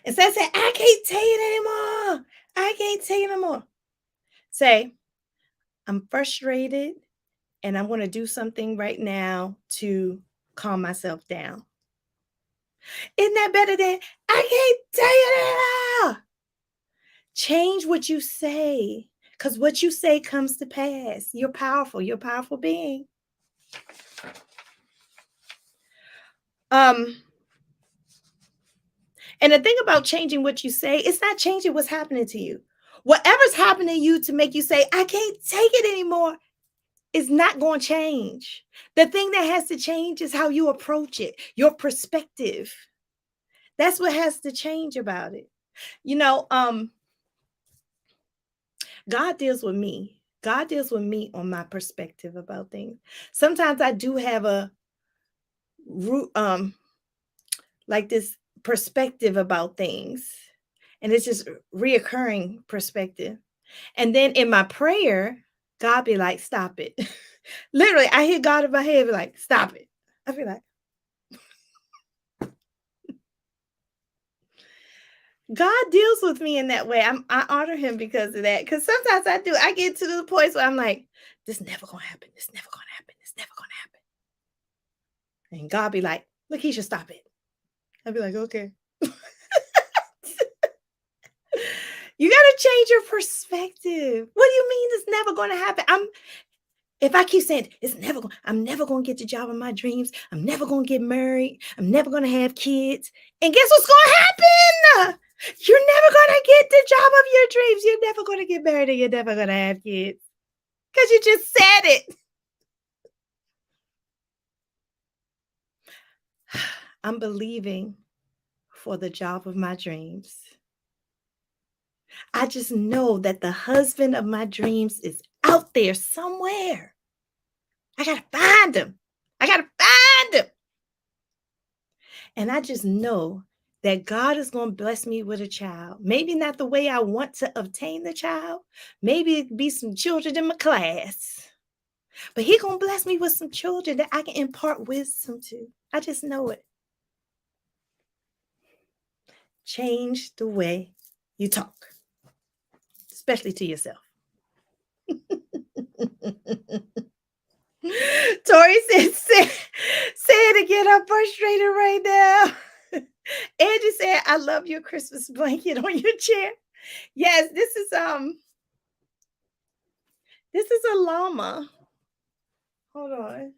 Instead of saying, I can't take it anymore. I can't take it anymore. Say, I'm frustrated and I want to do something right now to calm myself down. Isn't that better than, I can't take it anymore? Change what you say, because what you say comes to pass. You're powerful. You're a powerful being. And the thing about changing what you say, it's not changing what's happening to you. Whatever's happening to you to make you say, I can't take it anymore, is not going to change. The thing that has to change is how you approach it, your perspective. That's what has to change about it. You know, God deals with me. God deals with me on my perspective about things. Sometimes I do have a like this perspective about things, and it's just reoccurring perspective. And then in my prayer, God be like, stop it. Literally, I hear God in my head be like, stop it. I feel like God deals with me in that way. I honor him because of that. Because sometimes I get to the point where I'm like, this never gonna happen. This never gonna happen. This never gonna happen. And God be like, Lakisha, stop it. I'd be like, okay. You gotta change your perspective. What do you mean it's never gonna happen? If I keep saying I'm never gonna get the job of my dreams, I'm never gonna get married, I'm never gonna have kids. And guess what's gonna happen? You're never gonna get the job of your dreams. You're never gonna get married and you're never gonna have kids. Because you just said it. I'm believing for the job of my dreams. I just know that the husband of my dreams is out there somewhere. I got to find him. I got to find him. And I just know that God is going to bless me with a child. Maybe not the way I want to obtain the child. Maybe it be some children in my class. But He's going to bless me with some children that I can impart wisdom to. I just know it. Change the way you talk, especially to yourself. Tori said, say it again. I'm frustrated right now. Angie said, I love your Christmas blanket on your chair. Yes, this is a llama. Hold on.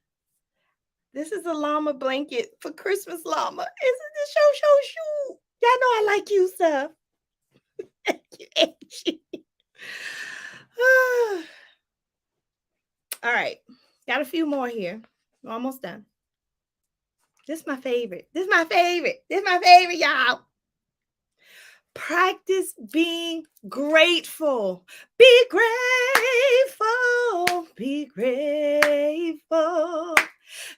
This is a llama blanket for Christmas llama. Isn't this show? Y'all know I like you, stuff. Thank you, Angie. All right. Got a few more here. We're almost done. This is my favorite. This is my favorite, y'all. Practice being grateful. Be grateful. Be grateful.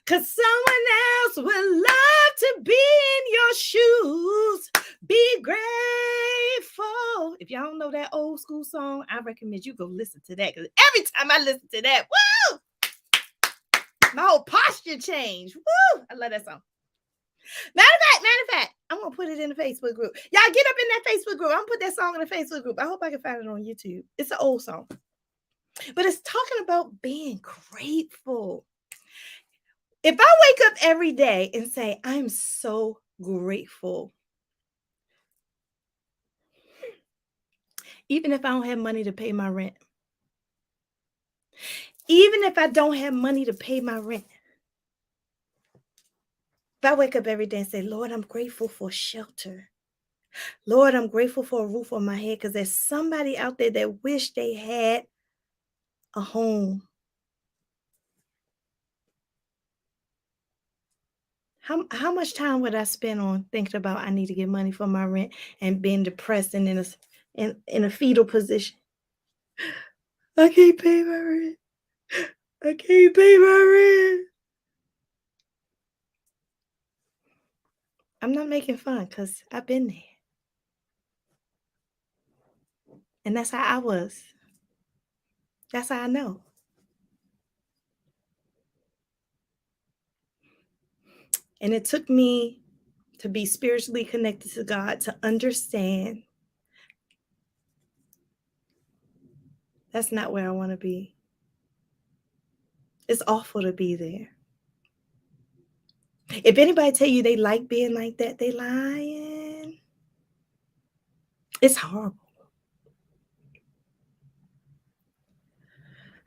Because someone else would love to be in your shoes. Be grateful. If y'all don't know that old school song, I recommend you go listen to that. Because every time I listen to that, woo! My whole posture changed. Woo! I love that song. Matter of fact, I'm going to put it in the Facebook group. Y'all get up in that Facebook group. I'm going to put that song in the Facebook group. I hope I can find it on YouTube. It's an old song. But it's talking about being grateful. If I wake up every day and say, I'm so grateful, even if I don't have money to pay my rent, even if I don't have money to pay my rent, if I wake up every day and say, Lord, I'm grateful for shelter. Lord, I'm grateful for a roof on my head because there's somebody out there that wish they had a home. How much time would I spend on thinking about I need to get money for my rent and being depressed and in a fetal position? I can't pay my rent. I can't pay my rent. I'm not making fun because I've been there. And that's how I was. That's how I know. And it took me to be spiritually connected to God to understand that's not where I want to be. It's awful to be there. If anybody tell you they like being like that, they lying. It's horrible.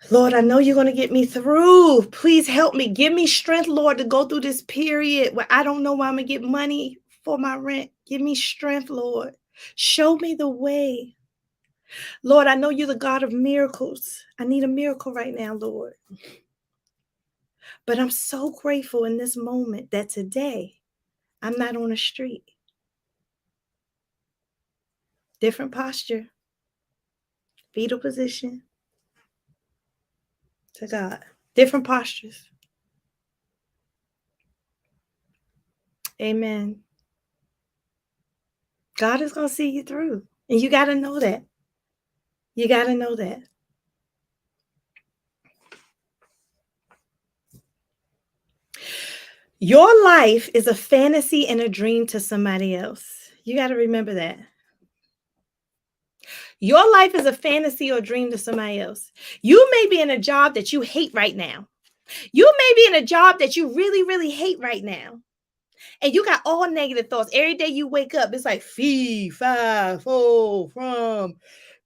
Lord, I know you're going to get me through. Please help me. Give me strength, Lord, to go through this period where I don't know where I'm going to get money for my rent. Give me strength, Lord. Show me the way. Lord, I know you're the God of miracles. I need a miracle right now, Lord. But I'm so grateful in this moment that today I'm not on the street. Different posture, fetal position to God. Different postures. Amen. God is going to see you through. And you got to know that. You got to know that. Your life is a fantasy and a dream to somebody else. You got to remember that. Your life is a fantasy or dream to somebody else. You may be in a job that you hate right now. You may be in a job that you really, really hate right now. And you got all negative thoughts. Every day you wake up, it's like fee, fi, fo, from.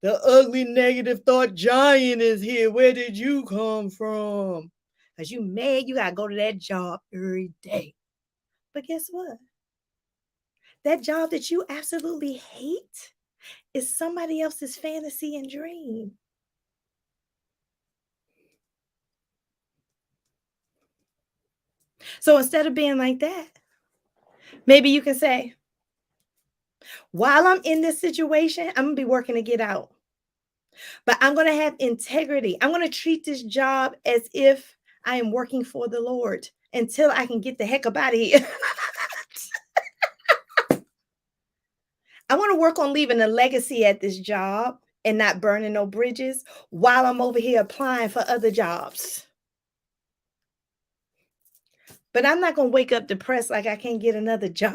The ugly negative thought giant is here. Where did you come from? Because you mad, you got to go to that job every day. But guess what? That job that you absolutely hate is somebody else's fantasy and dream. So instead of being like that, maybe you can say, while I'm in this situation, I'm going to be working to get out. But I'm going to have integrity. I'm going to treat this job as if I am working for the Lord until I can get the heck up out of here. I want to work on leaving a legacy at this job and not burning no bridges while I'm over here applying for other jobs. But I'm not going to wake up depressed like I can't get another job.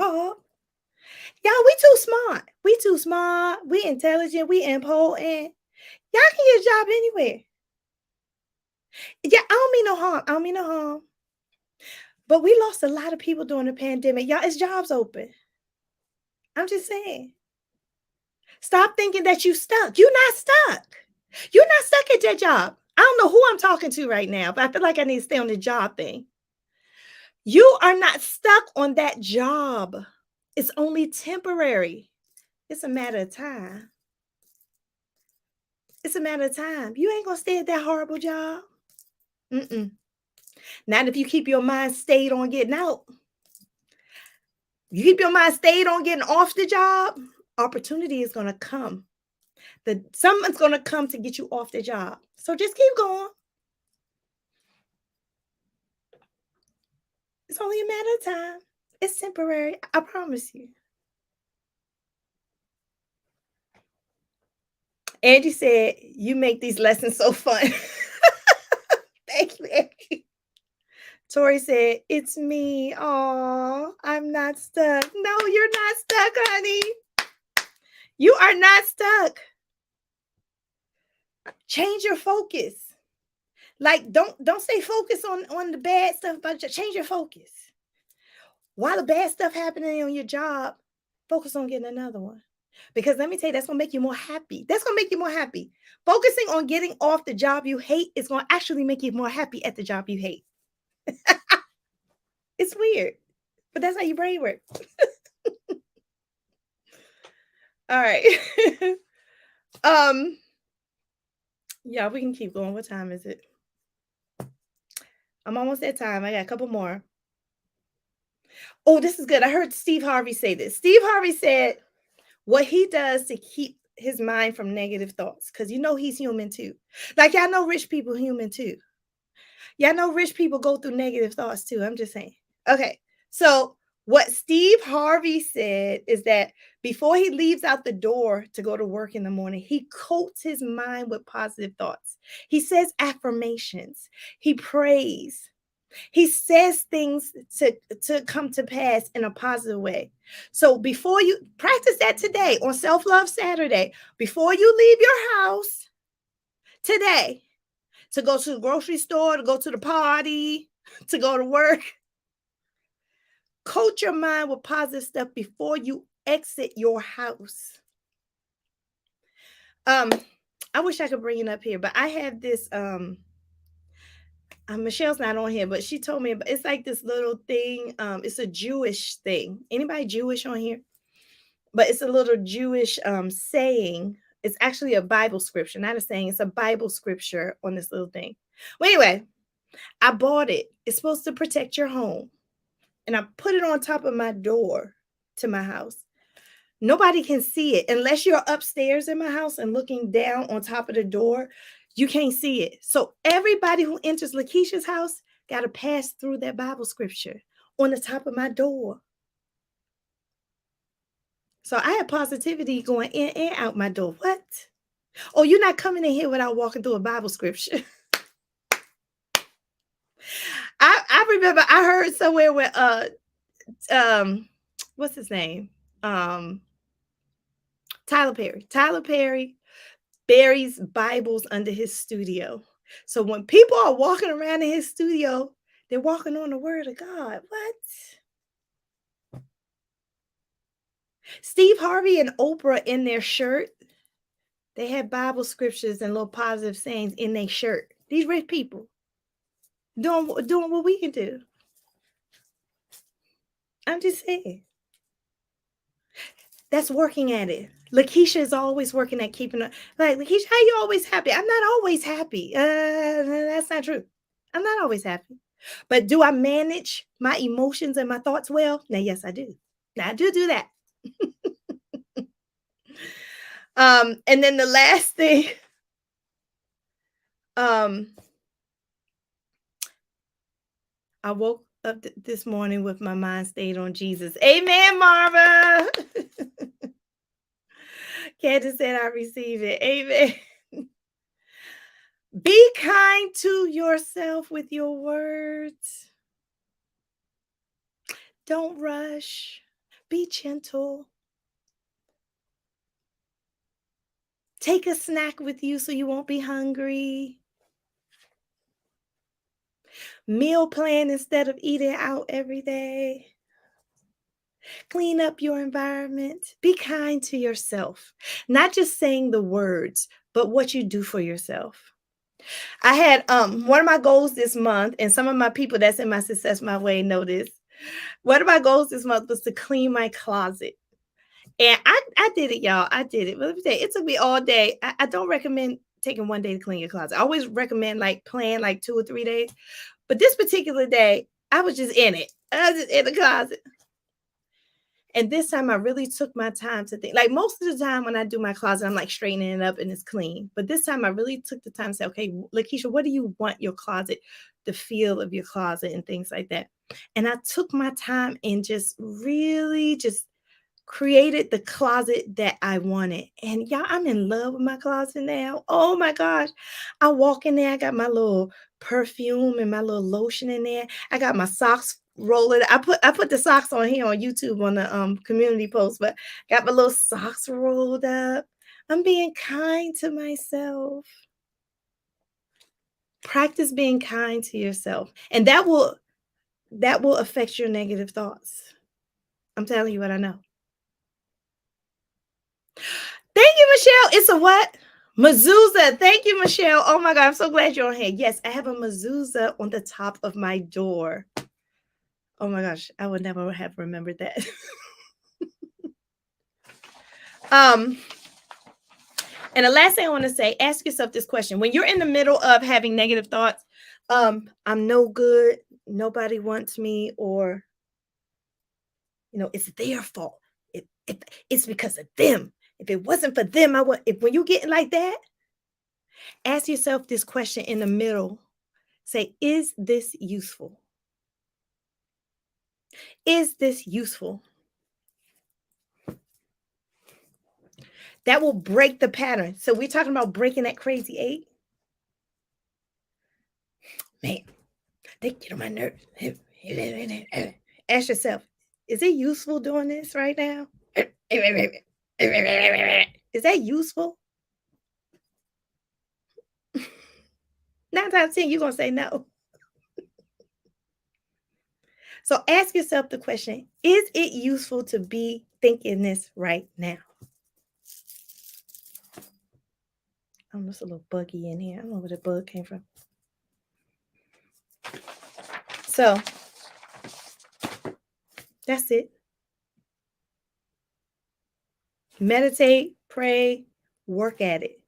Y'all, we too smart. We too smart. We intelligent. We important. Y'all can get a job anywhere. Yeah, I don't mean no harm. I don't mean no harm. But we lost a lot of people during the pandemic. Y'all, it's jobs open. I'm just saying. Stop thinking that you stuck. You're not stuck. You're not stuck at that job. I don't know who I'm talking to right now, but I feel like I need to stay on the job thing. You are not stuck on that job. It's only temporary. It's a matter of time. It's a matter of time. You ain't going to stay at that horrible job. Not if you keep your mind stayed on getting out. You keep your mind stayed on getting off the job, opportunity is going to come. Someone's going to come to get you off the job. So just keep going. It's only a matter of time. It's temporary. I promise you. Angie said, you make these lessons so fun. Thank you, Angie. Tori said, it's me. Oh, I'm not stuck. No, you're not stuck, honey. You are not stuck. Change your focus. Like, don't stay focused on the bad stuff, but change your focus. While the bad stuff happening on your job, focus on getting another one. Because let me tell you, that's going to make you more happy. That's going to make you more happy. Focusing on getting off the job you hate is going to actually make you more happy at the job you hate. It's weird, but that's how your brain works. All right. Yeah, we can keep going. What time is it? I'm almost at time. I got a couple more. Oh, this is good. I heard Steve Harvey say this. Steve Harvey said what he does to keep his mind from negative thoughts, because he's human too. Like, y'all know rich people human too. Y'all know rich people go through negative thoughts too. I'm just saying. Okay. So what Steve Harvey said is that before he leaves out the door to go to work in the morning, he coats his mind with positive thoughts. He says affirmations. He prays. He says things to come to pass in a positive way. So before you practice that today on Self-Love Saturday, before you leave your house today to go to the grocery store, to go to the party, to go to work, coat your mind with positive stuff before you exit your house. I wish I could bring it up here, but I have this Michelle's not on here, but she told me it's like this little thing. It's a Jewish thing. Anybody Jewish on here? But it's a little Jewish saying. It's actually a Bible scripture, not a saying. It's a Bible scripture on this little thing. Well, anyway, I bought it. It's supposed to protect your home. And I put it on top of my door to my house. Nobody can see it unless you're upstairs in my house and looking down on top of the door. You can't see it. So everybody who enters Lakisha's house got to pass through that Bible scripture on the top of my door. So I have positivity going in and out my door. What? Oh, you're not coming in here without walking through a Bible scripture. I remember I heard somewhere where what's his name? Tyler Perry. Tyler Perry buries Bibles under his studio. So when people are walking around in his studio, they're walking on the word of God. What? Steve Harvey and Oprah in their shirt, they had Bible scriptures and little positive sayings in their shirt. These rich people doing what we can do. I'm just saying. That's working at it. Lakisha is always working at keeping up. Like, Lakisha, how you always happy? I'm not always happy. That's not true. I'm not always happy. But do I manage my emotions and my thoughts well? Now, yes, I do. Now, I do that. And then the last thing, um, I woke up this morning with my mind stayed on Jesus. Amen, Marva. Candace said I receive it. Amen. Be kind to yourself with your words. Don't rush. Be gentle. Take a snack with you so you won't be hungry. Meal plan instead of eating out every day. Clean up your environment. Be kind to yourself. Not just saying the words, but what you do for yourself. I had one of my goals this month, and some of my people that's in my Success My Way know this. One of my goals this month was to clean my closet. And I did it, y'all. I did it. But let me tell you, it took me all day. I don't recommend taking one day to clean your closet. I always recommend like plan like 2 or 3 days. But this particular day, I was just in it. I was just in the closet. And this time I really took my time to think. Like most of the time when I do my closet, I'm like straightening it up and it's clean. But this time I really took the time to say, okay, Lakisha, what do you want your closet, the feel of your closet and things like that? And I took my time and just really just created the closet that I wanted. And y'all, I'm in love with my closet now. Oh my gosh. I walk in there, I got my little perfume and my little lotion in there. I got my socks rolling. I put the socks on here on YouTube on the community post, but got my little socks rolled up. I'm being kind to myself. Practice being kind to yourself. And that will affect your negative thoughts. I'm telling you what I know. Thank you, Michelle. It's a what? Mezuzah. Thank you, Michelle. Oh my God, I'm so glad you're on here. Yes, I have a mezuzah on the top of my door. Oh my gosh, I would never have remembered that. um, and the last thing I want to say, ask yourself this question. When you're in the middle of having negative thoughts, I'm no good, nobody wants me, or it's their fault. It's because of them. If it wasn't for them, I would. If when you get like that, ask yourself this question in the middle. Say, is this useful? Is this useful? That will break the pattern. So we're talking about breaking that crazy eight. Man, they get on my nerves. Ask yourself, is it useful doing this right now? Is that useful? 9 times 10, you're going to say no. So ask yourself the question, is it useful to be thinking this right now? Oh, there's a little buggy in here. I don't know where the bug came from. So that's it. Meditate, pray, work at it.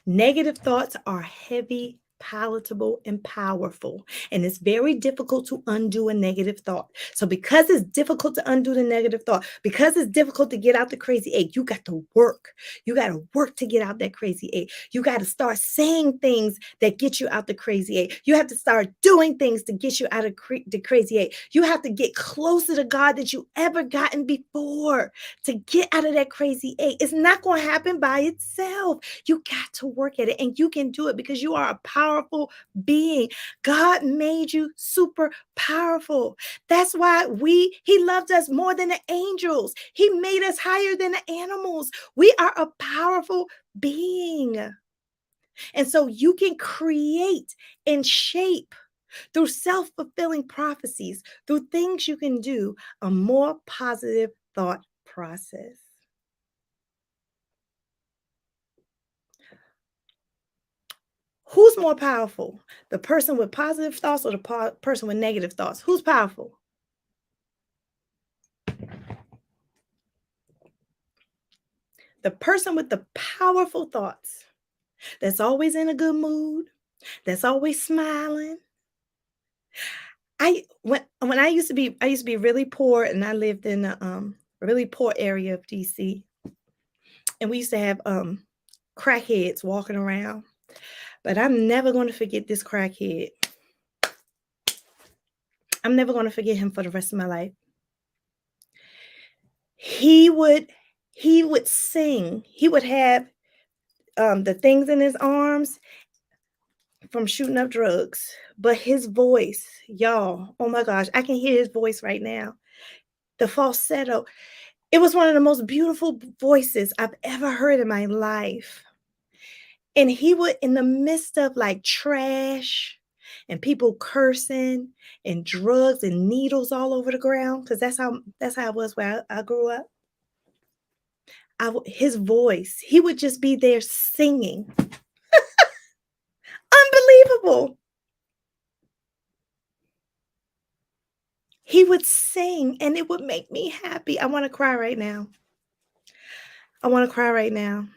Negative thoughts are heavy, palatable, and powerful. And it's very difficult to undo a negative thought. So, because it's difficult to undo the negative thought, because it's difficult to get out the crazy eight, you got to work. You got to work to get out that crazy eight. You got to start saying things that get you out the crazy eight. You have to start doing things to get you out of the crazy eight. You have to get closer to God than you ever gotten before to get out of that crazy eight. It's not going to happen by itself. You got to work at it, and you can do it because you are a powerful being. God made you super powerful. That's why he loved us more than the angels. He made us higher than the animals. We are a powerful being. And so you can create and shape through self-fulfilling prophecies, through things you can do, a more positive thought process. Who's more powerful? The person with positive thoughts or the person with negative thoughts? Who's powerful? The person with the powerful thoughts, that's always in a good mood, that's always smiling. When I used to be really poor, and I lived in a really poor area of DC, and we used to have crackheads walking around. But I'm never going to forget this crackhead. I'm never going to forget him for the rest of my life. He would he would sing. He would have the things in his arms from shooting up drugs. But his voice, y'all, oh my gosh, I can hear his voice right now. The falsetto. It was one of the most beautiful voices I've ever heard in my life. And he would, in the midst of like trash and people cursing and drugs and needles all over the ground, because that's how it was where I grew up. His voice, he would just be there singing. Unbelievable. He would sing and it would make me happy. I want to cry right now. I want to cry right now.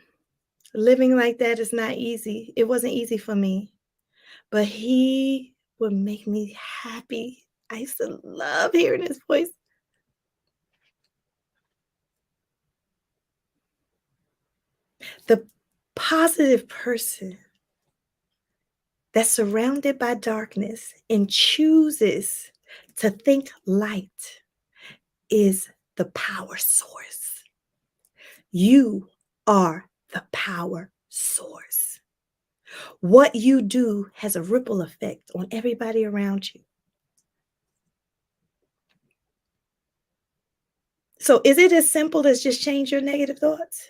Living like that is not easy. It wasn't easy for me, but he would make me happy. I used to love hearing his voice. The positive person that's surrounded by darkness and chooses to think light is the power source. You are the power source. What you do has a ripple effect on everybody around you. So, is it as simple as just change your negative thoughts?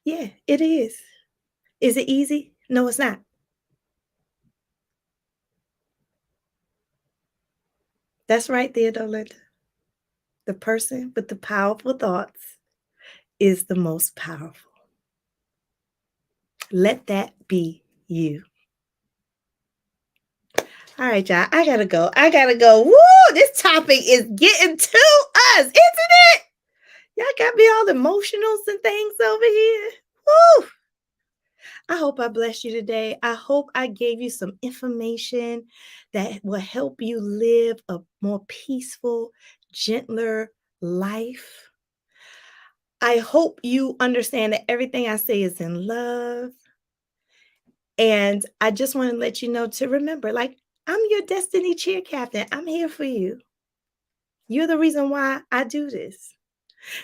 Yeah, it is. Is it easy? No, it's not. That's right there, though, Linda. The person with the powerful thoughts is the most powerful. Let that be you. All right, y'all. I gotta go. I gotta go. Woo! This topic is getting to us, isn't it? Y'all got me all emotional and things over here. Woo! I hope I blessed you today. I hope I gave you some information that will help you live a more peaceful, gentler life. I hope you understand that everything I say is in love. And I just want to let you know to remember, like, I'm your destiny cheer captain. I'm here for you. You're the reason why I do this.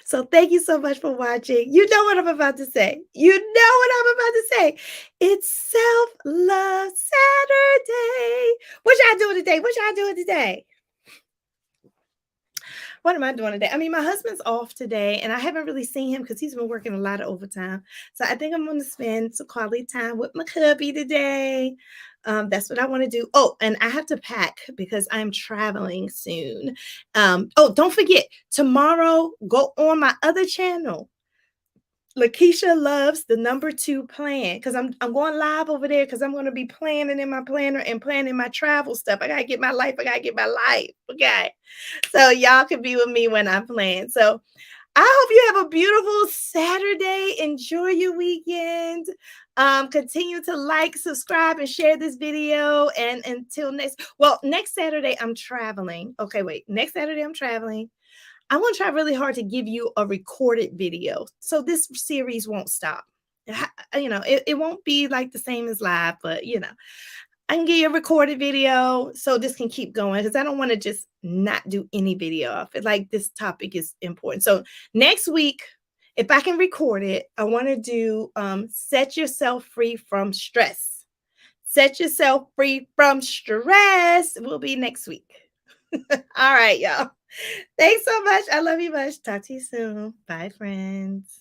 So thank you so much for watching. You know what I'm about to say. You know what I'm about to say. It's Self-Love Saturday. What y'all doing today? What y'all doing today? What am I doing today? I mean, my husband's off today, and I haven't really seen him because he's been working a lot of overtime. So I think I'm going to spend some quality time with my hubby today. That's what I want to do. Oh, and I have to pack because I'm traveling soon. Oh, don't forget, tomorrow, go on my other channel. Lakisha loves the number 2 plan because I'm going live over there because I'm going to be planning in my planner and planning my travel stuff. I gotta get my life. I gotta get my life. Okay. So y'all can be with me when I plan. So I hope you have a beautiful Saturday. Enjoy your weekend. Continue to like, subscribe, and share this video. And until next Saturday, I'm traveling. Okay, wait. Next Saturday, I'm traveling. I want to try really hard to give you a recorded video. So this series won't stop. It won't be like the same as live, but I can give you a recorded video so this can keep going because I don't want to just not do any video. I feel like this topic is important. So next week, if I can record it, I want to do set yourself free from stress. Set yourself free from stress will be next week. All right, y'all. Thanks so much. I love you much. Talk to you soon. Bye, friends.